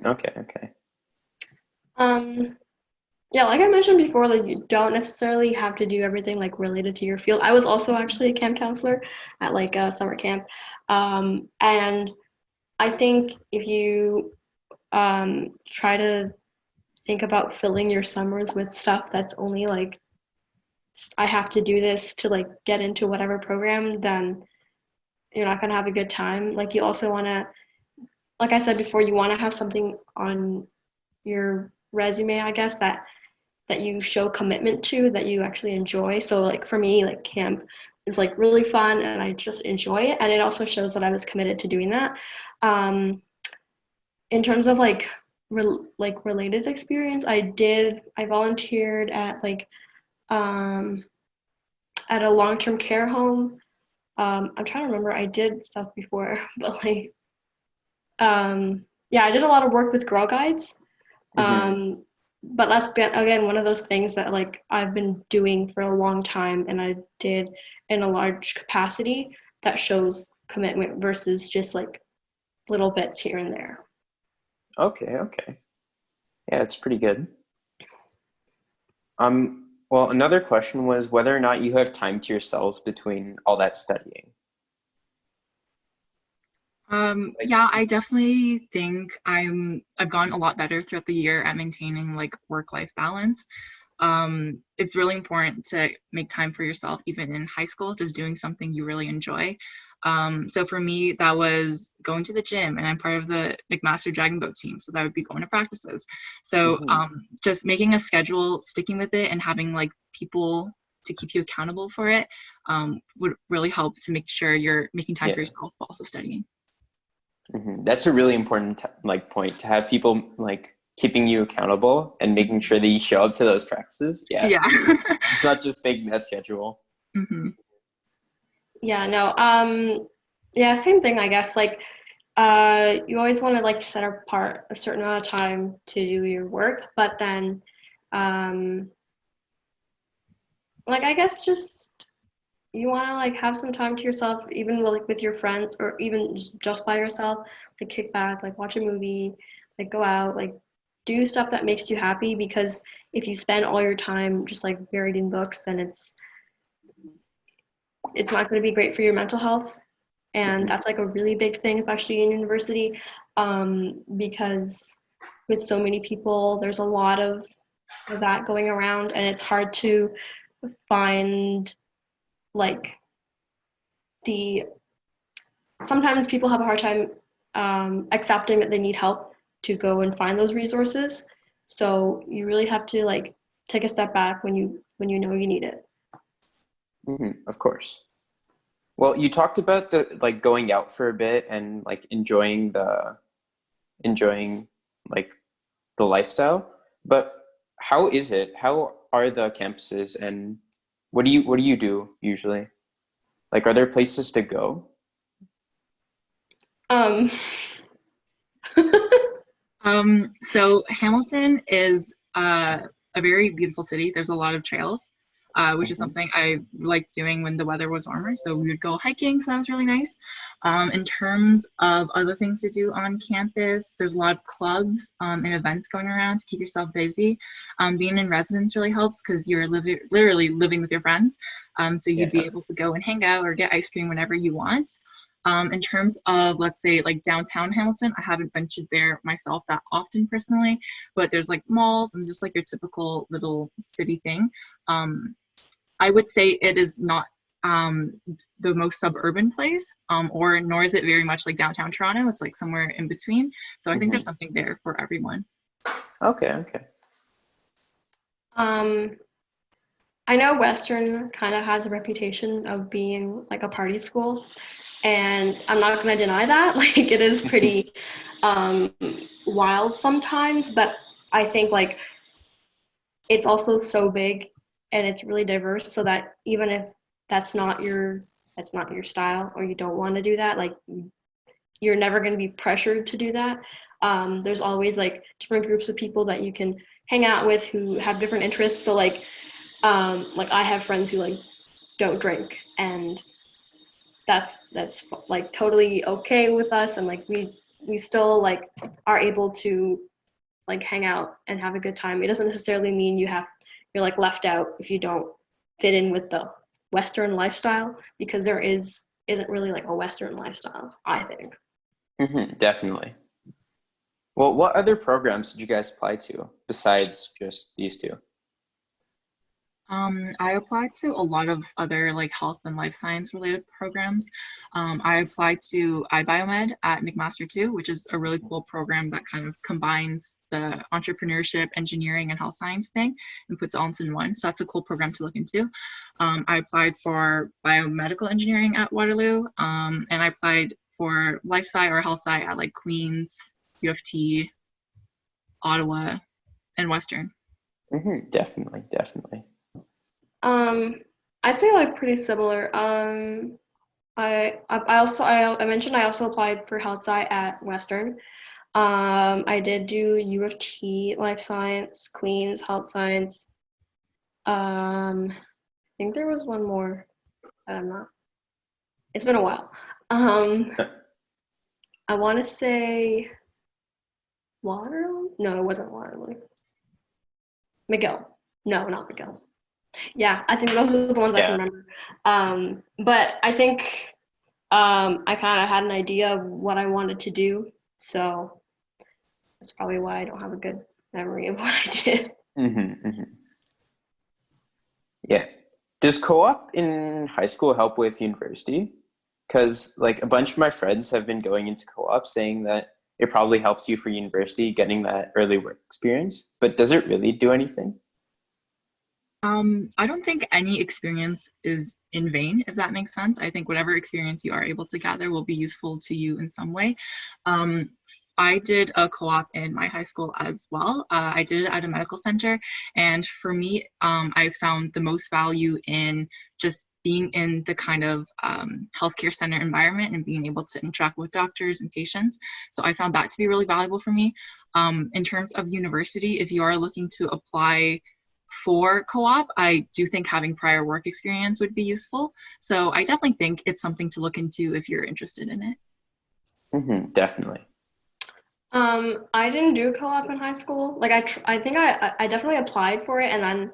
Okay. Yeah, like I mentioned before, like you don't necessarily have to do everything like related to your field. I was also actually a camp counselor at like a summer camp. And I think if you try to think about filling your summers with stuff that's only like, I have to do this to like get into whatever program, then you're not going to have a good time. Like you also want to, like I said before, you want to have something on your resume, I guess, that you show commitment to, that you actually enjoy. So like for me, like camp is like really fun and I just enjoy it. And it also shows that I was committed to doing that. In terms of like related experience, I volunteered at like at a long-term care home. I'm trying to remember, I did stuff before, but like yeah, I did a lot of work with Girl Guides. But that's again one of those things that like I've been doing for a long time and I did in a large capacity that shows commitment versus just like little bits here and there. Okay. Yeah, it's pretty good. Well, another question was whether or not you have time to yourselves between all that studying. Yeah, I definitely think I've gotten a lot better throughout the year at maintaining like work-life balance. It's really important to make time for yourself, even in high school, just doing something you really enjoy. So for me, that was going to the gym, and I'm part of the McMaster Dragon Boat team, so that would be going to practices. So just making a schedule, sticking with it, and having like people to keep you accountable for it would really help to make sure you're making time for yourself while also studying. That's a really important point, to have people like keeping you accountable and making sure that you show up to those practices. Yeah. It's not just making that schedule. Yeah, no. Yeah, same thing, I guess. Like, you always want to like set apart a certain amount of time to do your work, but then, like, I guess just you want to like have some time to yourself, even with your friends, or even just by yourself. Like, kick back, like watch a movie, like go out, like do stuff that makes you happy. Because if you spend all your time just like buried in books, then it's not going to be great for your mental health. And that's like a really big thing, especially in university, because with so many people, there's a lot of that going around, and it's hard to find like sometimes people have a hard time accepting that they need help to go and find those resources. So you really have to like take a step back when you know you need it. Of course. Well, you talked about the like going out for a bit and like enjoying like the lifestyle, but how is it? How are the campuses, and what do you do usually? Like, are there places to go? So Hamilton is a very beautiful city. There's a lot of trails, which is something I liked doing when the weather was warmer. So we would go hiking, so that was really nice. In terms of other things to do on campus, there's a lot of clubs and events going around to keep yourself busy. Being in residence really helps because you're literally living with your friends. So you'd be able to go and hang out or get ice cream whenever you want. In terms of, let's say, like downtown Hamilton, I haven't ventured there myself that often personally, but there's like malls and just like your typical little city thing. I would say it is not the most suburban place, or nor is it very much like downtown Toronto. It's like somewhere in between. So I think there's something there for everyone. Okay. I know Western kind of has a reputation of being like a party school. And I'm not going to deny that. Like, it is pretty wild sometimes, but I think like it's also so big and it's really diverse, so that even if that's not your style, or you don't want to do that, like you're never going to be pressured to do that. There's always like different groups of people that you can hang out with who have different interests. So like I have friends who like don't drink, and that's like totally okay with us, and like we still like are able to like hang out and have a good time. It doesn't necessarily mean you're like left out if you don't fit in with the Western lifestyle, because there isn't really like a Western lifestyle, I think. Definitely. Well, what other programs did you guys apply to besides just these two? I applied to a lot of other like health and life science related programs. I applied to iBiomed at McMaster too, which is a really cool program that kind of combines the entrepreneurship, engineering, and health science thing and puts it all into one. So that's a cool program to look into. I applied for biomedical engineering at Waterloo, and I applied for life sci or health sci at like Queen's, U of T, Ottawa, and Western. Definitely. I'd say like pretty similar. I mentioned I also applied for health sci at Western. I did do U of T life science, Queen's health science. I think there was one more that I'm not. It's been a while. I want to say Waterloo? No, it wasn't Waterloo. McGill. No, not McGill. Yeah, I think those are the ones I can remember. But I think I kind of had an idea of what I wanted to do, so that's probably why I don't have a good memory of what I did. Yeah. Does co-op in high school help with university? Because like a bunch of my friends have been going into co-op saying that it probably helps you for university getting that early work experience, but does it really do anything? I don't think any experience is in vain, if that makes sense. I think whatever experience you are able to gather will be useful to you in some way. I did a co-op in my high school as well. I did it at a medical center, and for me, I found the most value in just being in the kind of healthcare center environment and being able to interact with doctors and patients. So I found that to be really valuable for me. In terms of university, if you are looking to apply for co-op, I do think having prior work experience would be useful. So I definitely think it's something to look into if you're interested in it. Definitely. I didn't do co-op in high school. Like I think I definitely applied for it, and then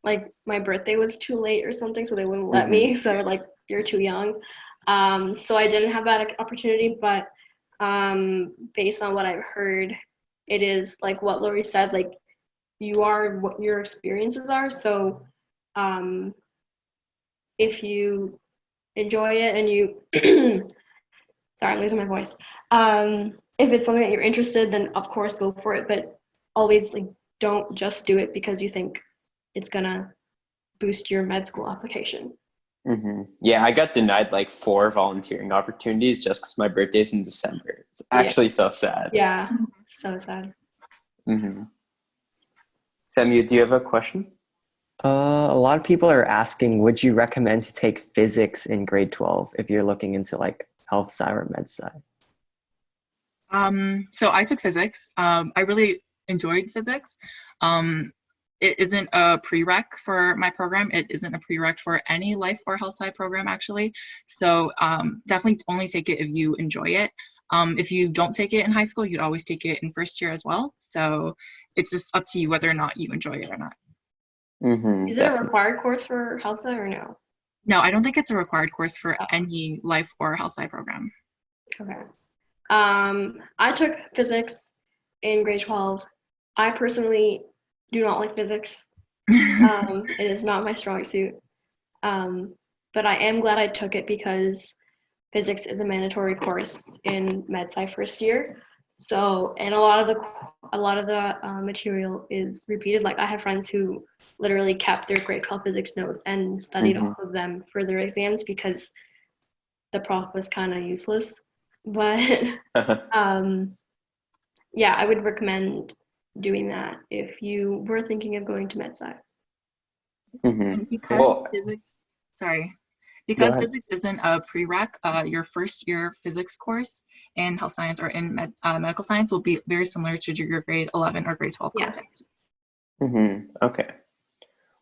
like my birthday was too late or something, so they wouldn't let me. So like, you're too young. So I didn't have that opportunity. But based on what I've heard, it is like what Laurie said. Like, you are what your experiences are. So if you enjoy it and you sorry, I'm losing my voice. If it's something that you're interested, then of course go for it, but always like don't just do it because you think it's gonna boost your med school application. Yeah, I got denied like 4 volunteering opportunities just because my birthday's in December. It's actually so sad. Yeah, so sad. Samuel, do you have a question? A lot of people are asking, would you recommend to take physics in grade 12 if you're looking into like health sci or med sci? So I took physics. I really enjoyed physics. It isn't a prereq for my program. It isn't a prereq for any life or health sci program, actually. So definitely only take it if you enjoy it. If you don't take it in high school, you could always take it in first year as well. So it's just up to you whether or not you enjoy it or not. Is it a required course for health sci or no? No, I don't think it's a required course for any life or health sci program. Okay. I took physics in grade 12. I personally do not like physics. It is not my strong suit. But I am glad I took it because physics is a mandatory course in med sci first year. So, and a lot of the material is repeated. Like, I have friends who literally kept their grade 12 physics notes and studied off of them for their exams because the prof was kind of useless. But yeah, I would recommend doing that if you were thinking of going to med sci. And because physics isn't a prereq, your first year physics course in health science or in medical science will be very similar to your grade 11 or grade 12 content. Okay.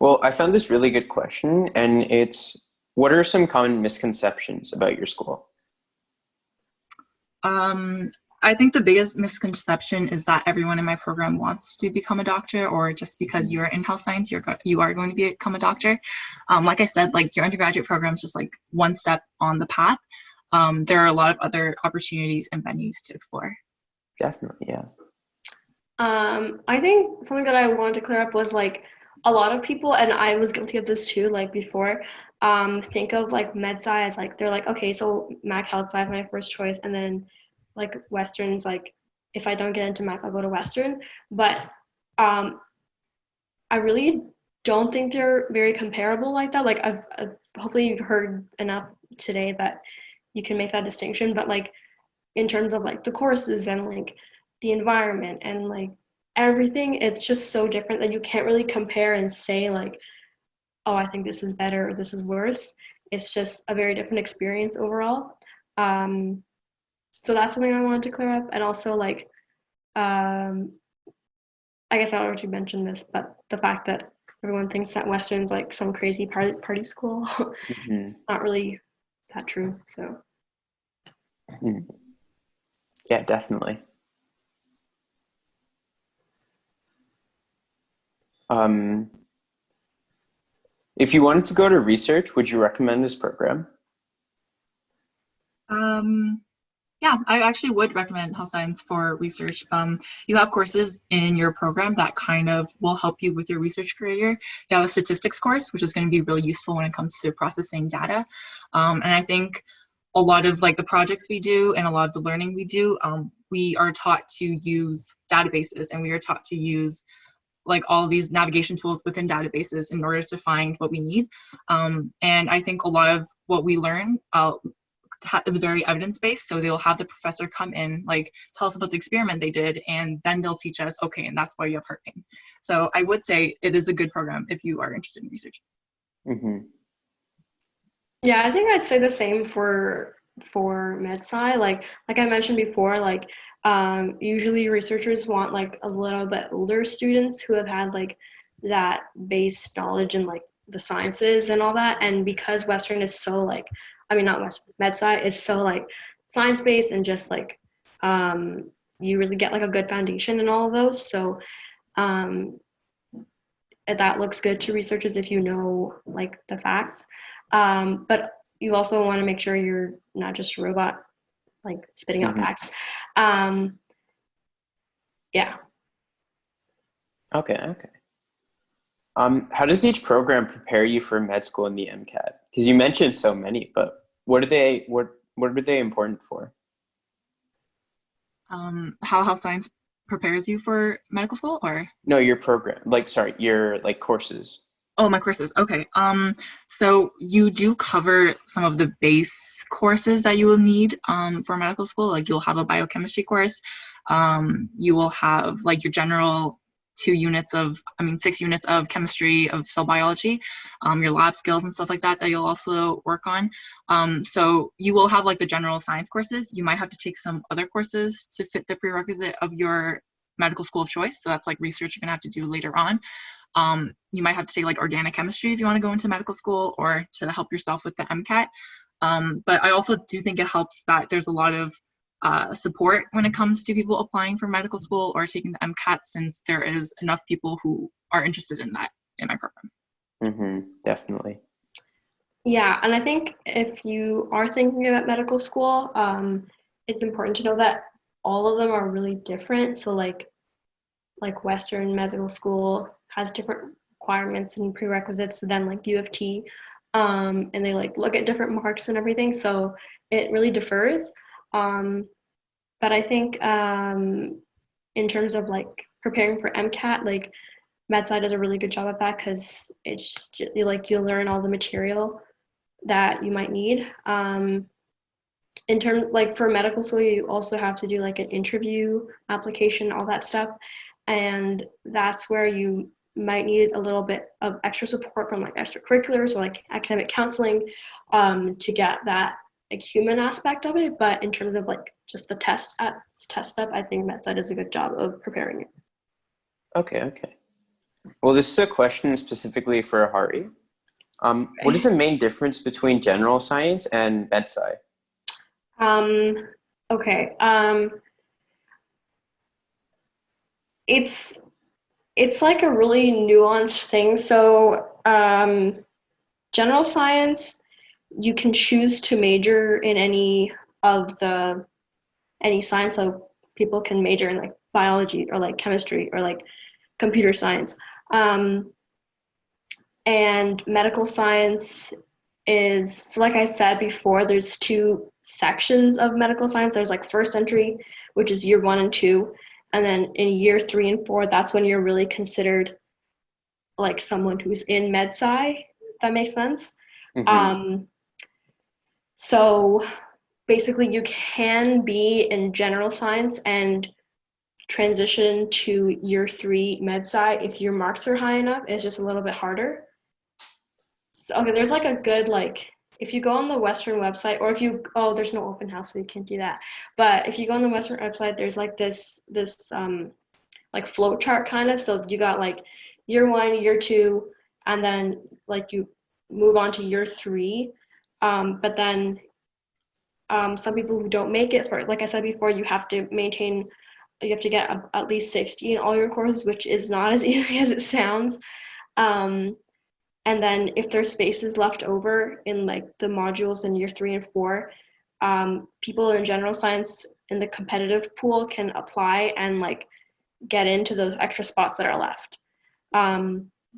Well, I found this really good question, and it's, what are some common misconceptions about your school? I think the biggest misconception is that everyone in my program wants to become a doctor, or just because you're in health science, you are going to become a doctor. Like I said, like, your undergraduate program is just like one step on the path. There are a lot of other opportunities and venues to explore. Definitely, yeah. I think something that I wanted to clear up was like, a lot of people, and I was guilty of this too, like before, think of like med sci as like, they're like, okay, so Mac Health Sci is my first choice, and then like Western's like, if I don't get into Mac, I'll go to Western. But I really don't think they're very comparable like that. Like, I've hopefully you've heard enough today that you can make that distinction. But like, in terms of like the courses and like the environment and like everything, it's just so different that you can't really compare and say like, oh, I think this is better or this is worse. It's just a very different experience overall. So that's something I wanted to clear up. And also like, I guess I already mentioned this, but the fact that everyone thinks that Western's like some crazy party school, not really that true. So yeah, definitely. If you wanted to go to research, would you recommend this program? Yeah, I actually would recommend health science for research. You have courses in your program that kind of will help you with your research career. You have a statistics course, which is going to be really useful when it comes to processing data. And I think a lot of like the projects we do and a lot of the learning we do, we are taught to use databases, and we are taught to use like all of these navigation tools within databases in order to find what we need. And I think a lot of what we learn is very evidence-based. So they'll have the professor come in, like tell us about the experiment they did, and then they'll teach us, okay, and that's why you have heart pain. So I would say it is a good program if you are interested in research. Mm-hmm. Yeah, I think I'd say the same for med-sci. Like I mentioned before, like usually researchers want like a little bit older students who have had like that base knowledge in like the sciences and all that. And because Western is so like, I mean not Western, med-sci is so like science-based and just like you really get like a good foundation in all of those. So that looks good to researchers if you know like the facts. But you also want to make sure you're not just a robot, like spitting out facts. Yeah. Okay. How does each program prepare you for med school and the MCAT? Because you mentioned so many, but what are they important for? How health science prepares you for medical school, or? No, your program. Your like courses. Oh, my courses. Okay. So you do cover some of the base courses that you will need for medical school. Like you'll have a biochemistry course. You will have like your general 6 units of chemistry, of cell biology, your lab skills and stuff like that you'll also work on. So you will have like the general science courses. You might have to take some other courses to fit the prerequisite of your medical school of choice. So that's like research you're gonna have to do later on. You might have to take like organic chemistry if you want to go into medical school, or to help yourself with the MCAT. But I also do think it helps that there's a lot of support when it comes to people applying for medical school or taking the MCAT, since there is enough people who are interested in that in my program. Mm-hmm, definitely. Yeah, and I think if you are thinking about medical school, it's important to know that all of them are really different. So like Western medical school has different requirements and prerequisites than like U of T, and they like look at different marks and everything. So it really differs. But I think in terms of like preparing for MCAT, like MedSci does a really good job at that, because it's just, like you'll learn all the material that you might need. In terms like for medical school, you also have to do like an interview application, all that stuff, and that's where you might need a little bit of extra support from like extracurriculars or like academic counseling to get that like human aspect of it. But in terms of like just the test step, I think MedSci does a good job of preparing it. Okay. Well, this is a question specifically for Hari. What is the main difference between general science and MedSci? Okay. It's like a really nuanced thing. So general science, you can choose to major in any science. So people can major in like biology or like chemistry or like computer science. And medical science is, like I said before, there's 2 sections of medical science. There's like first entry, which is year 1 and 2. And then in year 3 and 4, that's when you're really considered like someone who's in med-sci, if that makes sense. Mm-hmm. So basically you can be in general science and transition to year 3 med-sci if your marks are high enough. It's just a little bit harder. So, okay, there's like a good, like, if you go on the Western website, or if you, there's no open house, so you can't do that. But if you go on the Western website, there's like this like flow chart kind of. So you got like year 1, year 2, and then like you move on to year 3. But then some people who don't make it, for, like I said before, you have to maintain you have to get at least 60 in all your courses, which is not as easy as it sounds. And then if there's spaces left over in like the modules in year 3 and 4, people in general science in the competitive pool can apply and like get into those extra spots that are left.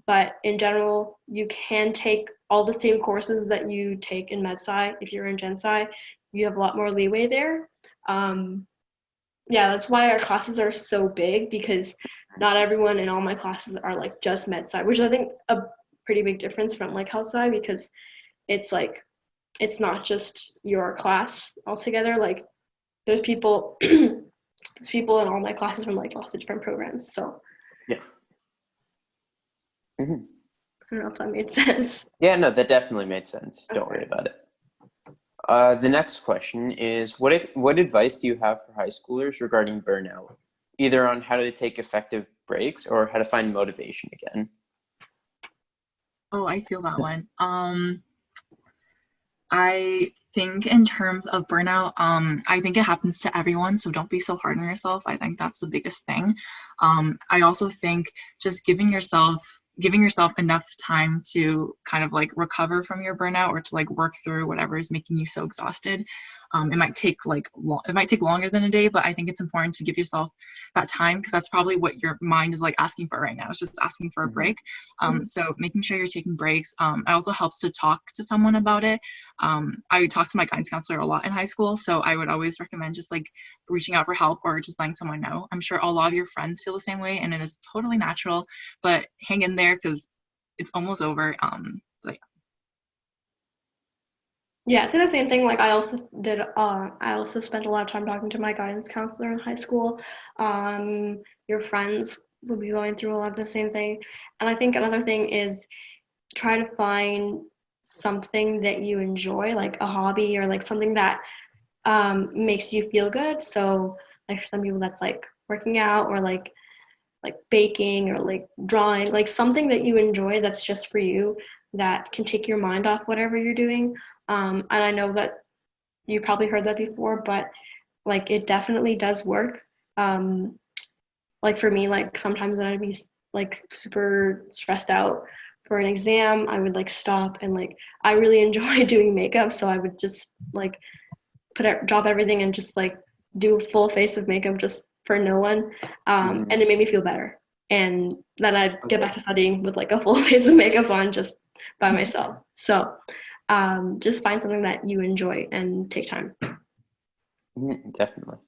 But in general, you can take all the same courses that you take in Med-Sci. If you're in Gen Sci, you have a lot more leeway there. Yeah, that's why our classes are so big, because not everyone in all my classes are like just Med-Sci, which I think a pretty big difference from like Health Sci, because it's like, it's not just your class altogether. Like there's people, there's people in all my classes from like lots of different programs. So Yeah. Mm-hmm. I don't know if that made sense. Yeah, no, that definitely made sense. Don't worry about it. The next question is, what advice do you have for high schoolers regarding burnout, either on how to take effective breaks or how to find motivation again? Oh, I feel that one. I think in terms of burnout, I think it happens to everyone, so don't be so hard on yourself. I think that's the biggest thing. I also think just giving yourself enough time to kind of like recover from your burnout, or to like work through whatever is making you so exhausted. It might take longer than a day, but I think it's important to give yourself that time, because that's probably what your mind is like asking for right now. It's just asking for a break. So making sure you're taking breaks. It also helps to talk to someone about it. I talked to my guidance counselor a lot in high school, so I would always recommend just like reaching out for help or just letting someone know. I'm sure a lot of your friends feel the same way, and it is totally natural, but hang in there because it's almost over. Yeah, it's the same thing. Like I also spent a lot of time talking to my guidance counselor in high school. Your friends will be going through a lot of the same thing. And I think another thing is try to find something that you enjoy, like a hobby or like something that makes you feel good. So like for some people that's like working out, or like baking, or like drawing, like something that you enjoy that's just for you, that can take your mind off whatever you're doing. And I know that you probably heard that before, but like it definitely does work. Like for me, like sometimes when I'd be like super stressed out for an exam, I would like stop, and like I really enjoy doing makeup, so I would just like drop everything and just like do a full face of makeup just for no one. And it made me feel better. And then I'd get back to studying with like a full face of makeup on just by myself. So just find something that you enjoy and take time. Definitely.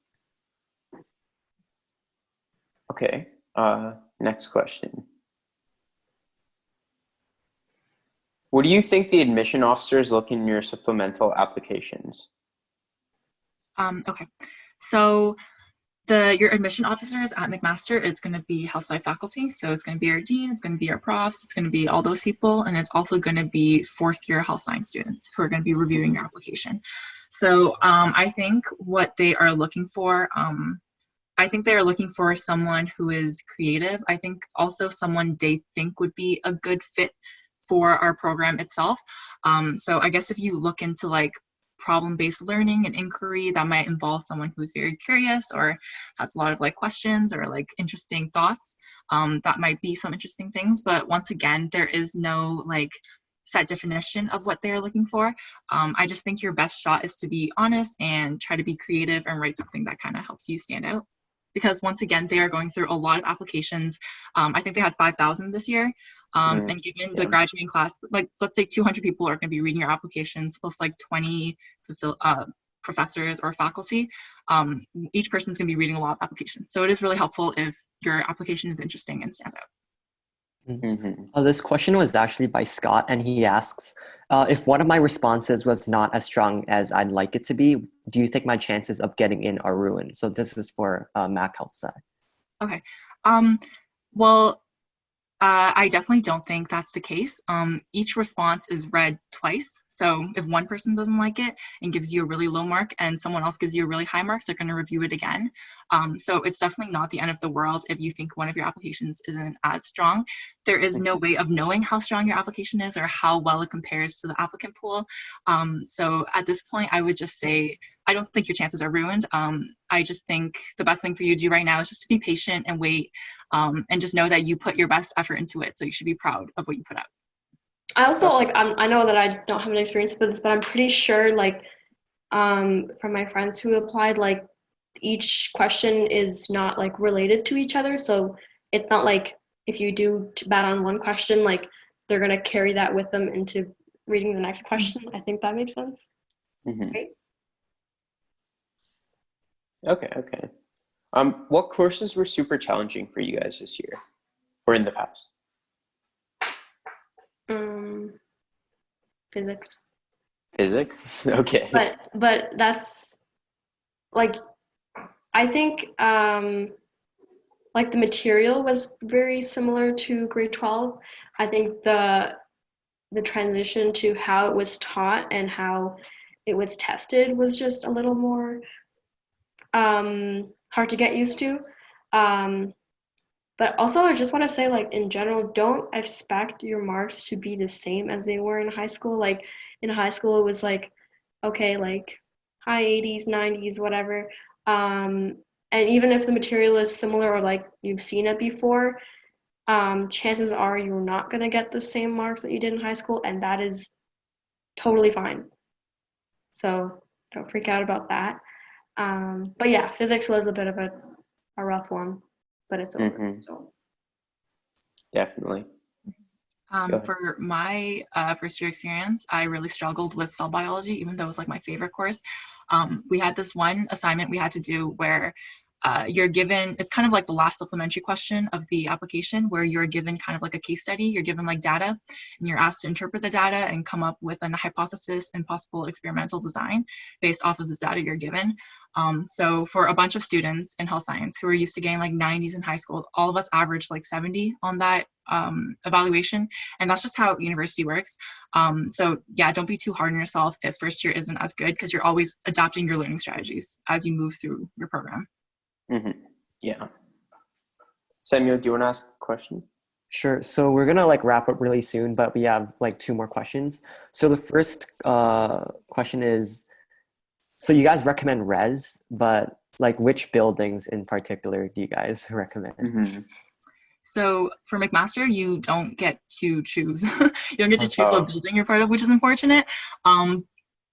Okay. Next question. What do you think the admission officers look in your supplemental applications? Okay. So your admission officers at McMaster, it's going to be health sci faculty. So it's going to be our dean, it's going to be our profs, it's going to be all those people. And it's also going to be fourth year health science students who are going to be reviewing your application. So I think what they are looking for, I think they are looking for someone who is creative. I think also someone they think would be a good fit for our program itself. So I guess if you look into like problem-based learning and inquiry, that might involve someone who's very curious or has a lot of like questions or like interesting thoughts. That might be some interesting things, but once again, there is no like set definition of what they're looking for. I just think your best shot is to be honest and try to be creative and write something that kind of helps you stand out. Because once again, they are going through a lot of applications. I think they had 5,000 this year. And given the graduating class, like let's say 200 people are going to be reading your applications, plus like 20 professors or faculty. Each person's going to be reading a lot of applications. So it is really helpful if your application is interesting and stands out. This question was actually by Scott, and he asks, if one of my responses was not as strong as I'd like it to be, do you think my chances of getting in are ruined? So this is for Mac Health Sci. Okay. Well, I definitely don't think that's the case. Each response is read twice. So if one person doesn't like it and gives you a really low mark and someone else gives you a really high mark, they're going to review it again. So it's definitely not the end of the world if you think one of your applications isn't as strong. There is no way of knowing how strong your application is or how well it compares to the applicant pool. So at this point, I would just say, I don't think your chances are ruined. I just think the best thing for you to do right now is just to be patient and wait, and just know that you put your best effort into it. So you should be proud of what you put out. I also I know that I don't have an experience with this, but I'm pretty sure from my friends who applied, like each question is not like related to each other. So it's not like if you do bad on one question, like they're gonna carry that with them into reading the next question. I think that makes sense. Mm-hmm. Right? Okay. What courses were super challenging for you guys this year or in the past? Physics. Physics? Okay. But that's like, I think like the material was very similar to grade 12. I think the transition to how it was taught and how it was tested was just a little more hard to get used to. But also I just want to say, like, in general, don't expect your marks to be the same as they were in high school. Like in high school it was like, okay, like high 80s, 90s, whatever. And even if the material is similar or like you've seen it before, chances are you're not going to get the same marks that you did in high school, and that is totally fine. So don't freak out about that. But yeah, physics was a bit of a rough one, but it's over. Mm-hmm. So. Definitely. For my first year experience, I really struggled with cell biology, even though it was like my favorite course. We had this one assignment we had to do where you're given, it's kind of like the last supplementary question of the application, where you're given kind of like a case study. You're given like data and you're asked to interpret the data and come up with a hypothesis and possible experimental design based off of the data you're given. So for a bunch of students in health science who are used to getting like 90s in high school, all of us averaged like 70 on that evaluation, and that's just how university works. So yeah, don't be too hard on yourself if first year isn't as good, because you're always adapting your learning strategies as you move through your program. Mm-hmm. Yeah. Samuel, do you want to ask a question? Sure. So we're gonna like wrap up really soon, but we have like 2 more questions. So the first question is, so you guys recommend res, but like which buildings in particular do you guys recommend? Mm-hmm. So for McMaster, you don't get to choose. You don't get to choose what building you're part of, which is unfortunate.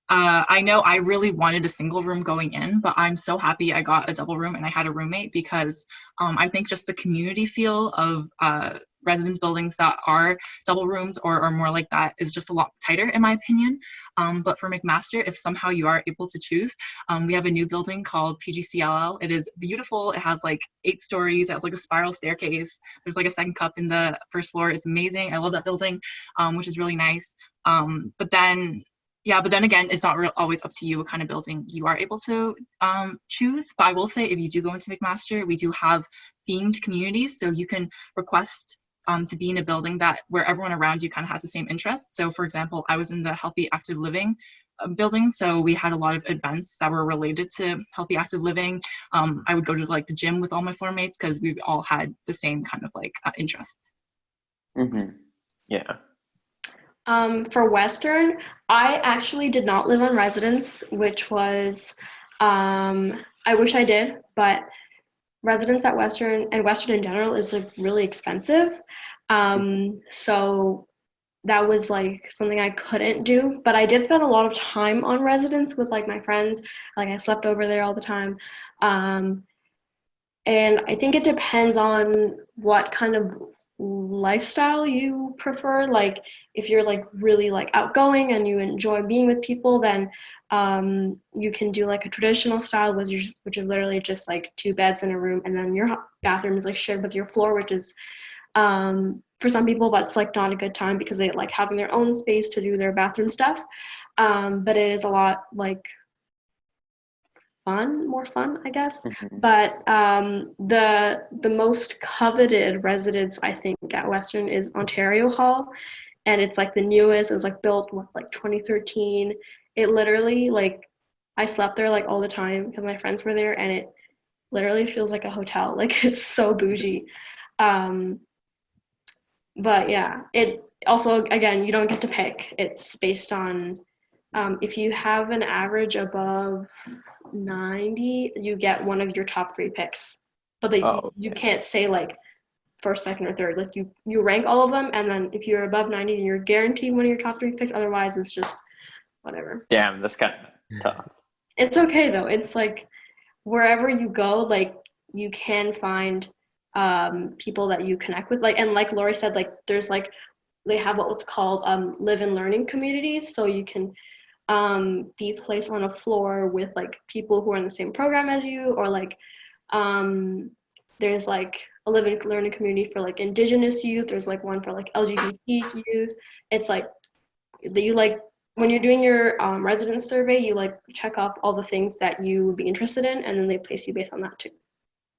I know I really wanted a single room going in, but I'm so happy I got a double room and I had a roommate, because I think just the community feel of residence buildings that are double rooms or more like that is just a lot tighter, in my opinion. But for McMaster, if somehow you are able to choose, we have a new building called PGCLL. It is beautiful. It has like 8 stories. It has like a spiral staircase. There's like a second cup in the first floor. It's amazing. I love that building, which is really nice. But then again, it's not always up to you what kind of building you are able to choose. But I will say, if you do go into McMaster, we do have themed communities, so you can request to be in a building where everyone around you kind of has the same interests. So for example, I was in the healthy active living building, so we had a lot of events that were related to healthy active living. I would go to like the gym with all my floor mates because we all had the same kind of like interests. Mm-hmm. Yeah. For Western, I actually did not live on residence, which was, I wish I did, but residence at Western and Western in general is like really expensive. So that was like something I couldn't do, but I did spend a lot of time on residence with like my friends. Like I slept over there all the time. And I think it depends on what kind of lifestyle you prefer. Like if you're like really like outgoing and you enjoy being with people, then you can do like a traditional style, which is literally just like 2 beds in a room, and then your bathroom is like shared with your floor, which is for some people that's like not a good time because they like having their own space to do their bathroom stuff. But it is a lot like more fun, I guess. Mhm. But the most coveted residence, I think, at Western is Ontario Hall, and it's like the newest. It was like built with like 2013. It literally, like, I slept there like all the time because my friends were there, and it literally feels like a hotel. Like, it's so bougie. Um, but yeah, it also, again, you don't get to pick. It's based on if you have an average above 90, you get one of your top 3 picks. But Oh, you okay. can't say like first, second, or third. Like you rank all of them, and then if you're above 90, then you're guaranteed one of your top 3 picks. Otherwise, it's just whatever. Damn, that's kind of tough. It's okay though. It's like wherever you go, like you can find people that you connect with. Like, and like Laurie said, like there's like they have what's called live and learning communities, so you can be placed on a floor with like people who are in the same program as you, or like there's like a live and learning community for like Indigenous youth. There's like one for like LGBT youth. It's like that you like when you're doing your residence survey, you like check off all the things that you would be interested in, and then they place you based on that too.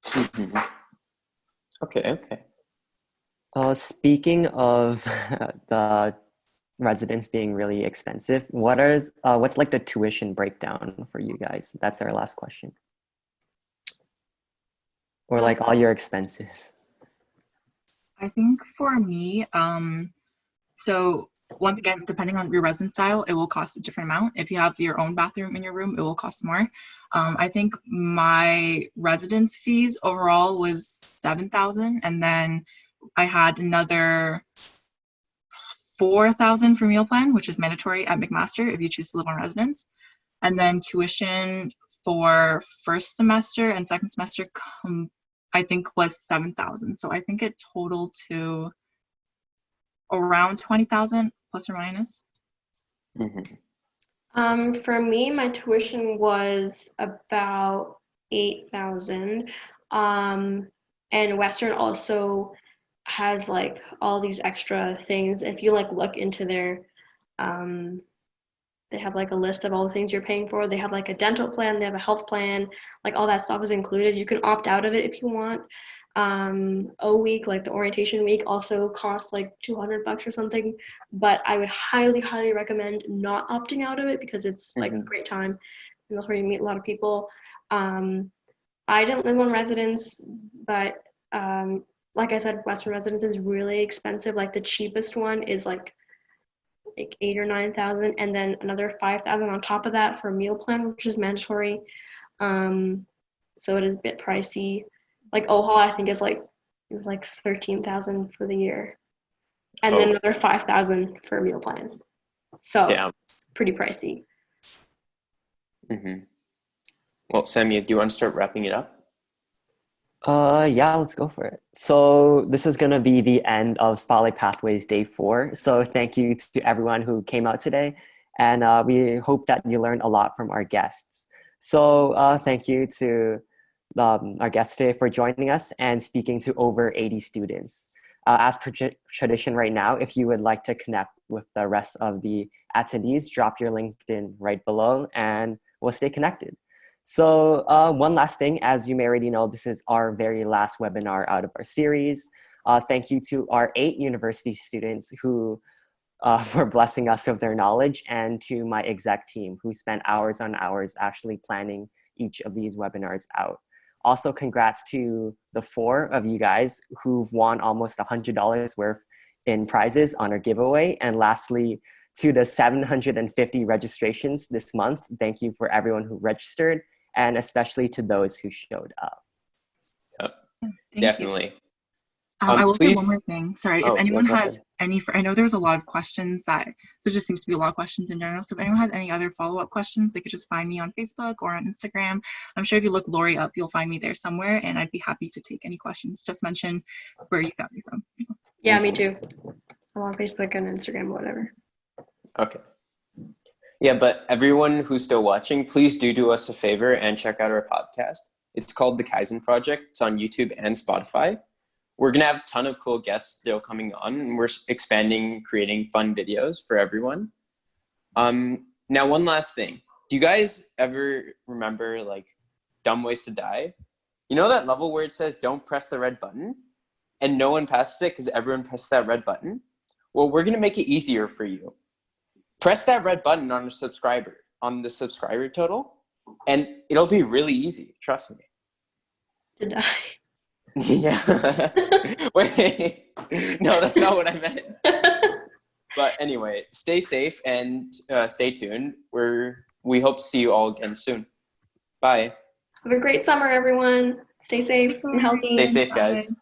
Mhm. Okay. Speaking of the residence being really expensive, what's like the tuition breakdown for you guys? That's our last question. Or like all your expenses. I think for me, so once again, depending on your residence style, it will cost a different amount. If you have your own bathroom in your room, it will cost more. I think my residence fees overall was $7,000, and then I had another $4,000 for meal plan, which is mandatory at McMaster if you choose to live on residence. And then tuition for first semester and second semester, I think was $7,000. So I think it totaled to around $20,000 plus or minus. Mm-hmm. For me, my tuition was about 8,000. And Western also has like all these extra things. If you like look into their, they have like a list of all the things you're paying for. They have like a dental plan, they have a health plan, like all that stuff is included. You can opt out of it if you want. O week, like the orientation week, also costs like $200 or something. But I would highly recommend not opting out of it because it's like a great time, and that's where you meet a lot of people. I didn't live on residence, but like I said, Western residence is really expensive. Like the cheapest one is like 8 or 9,000, and then another 5,000 on top of that for a meal plan, which is mandatory. So it is a bit pricey. Like OHAL, I think is like 13,000 for the year, and then another 5,000 for a meal plan. So it's pretty pricey. Mm-hmm. Well, Sammy, do you want to start wrapping it up? Yeah, let's go for it. So this is going to be the end of Spotlight Pathways Day 4. So thank you to everyone who came out today. And we hope that you learned a lot from our guests. So thank you to our guests today for joining us and speaking to over 80 students. As per tradition right now, if you would like to connect with the rest of the attendees, drop your LinkedIn right below and we'll stay connected. So one last thing, as you may already know, this is our very last webinar out of our series. Thank you to our 8 university students who for blessing us with their knowledge, and to my exec team who spent hours on hours actually planning each of these webinars out. Also, congrats to the 4 of you guys who've won almost $100 worth in prizes on our giveaway. And lastly, to the 750 registrations this month, thank you for everyone who registered, and especially to those who showed up. Yep. Thank Definitely. you. I will say one more thing. Sorry, if anyone has any, I know there's a lot of questions there just seems to be a lot of questions in general. So if anyone has any other follow-up questions, they could just find me on Facebook or on Instagram. I'm sure if you look Laurie up, you'll find me there somewhere, and I'd be happy to take any questions. Just mention where you found me from. Yeah, me too. I'm on Facebook and Instagram, whatever. Okay. Yeah, but everyone who's still watching, please do us a favor and check out our podcast. It's called the Kaizen Project. It's on YouTube and Spotify. We're going to have a ton of cool guests still coming on, and we're expanding, creating fun videos for everyone. Now, one last thing. Do you guys ever remember like Dumb Ways to Die. You know that level where it says don't press the red button and no one passes it because everyone pressed that red button? Well, we're going to make it easier for you. Press that red button on the subscriber total, and it'll be really easy. Trust me. To die. Yeah. Wait. No, that's not what I meant. But anyway, stay safe and stay tuned. We hope to see you all again soon. Bye. Have a great summer, everyone. Stay safe and healthy. Stay safe, guys. Bye.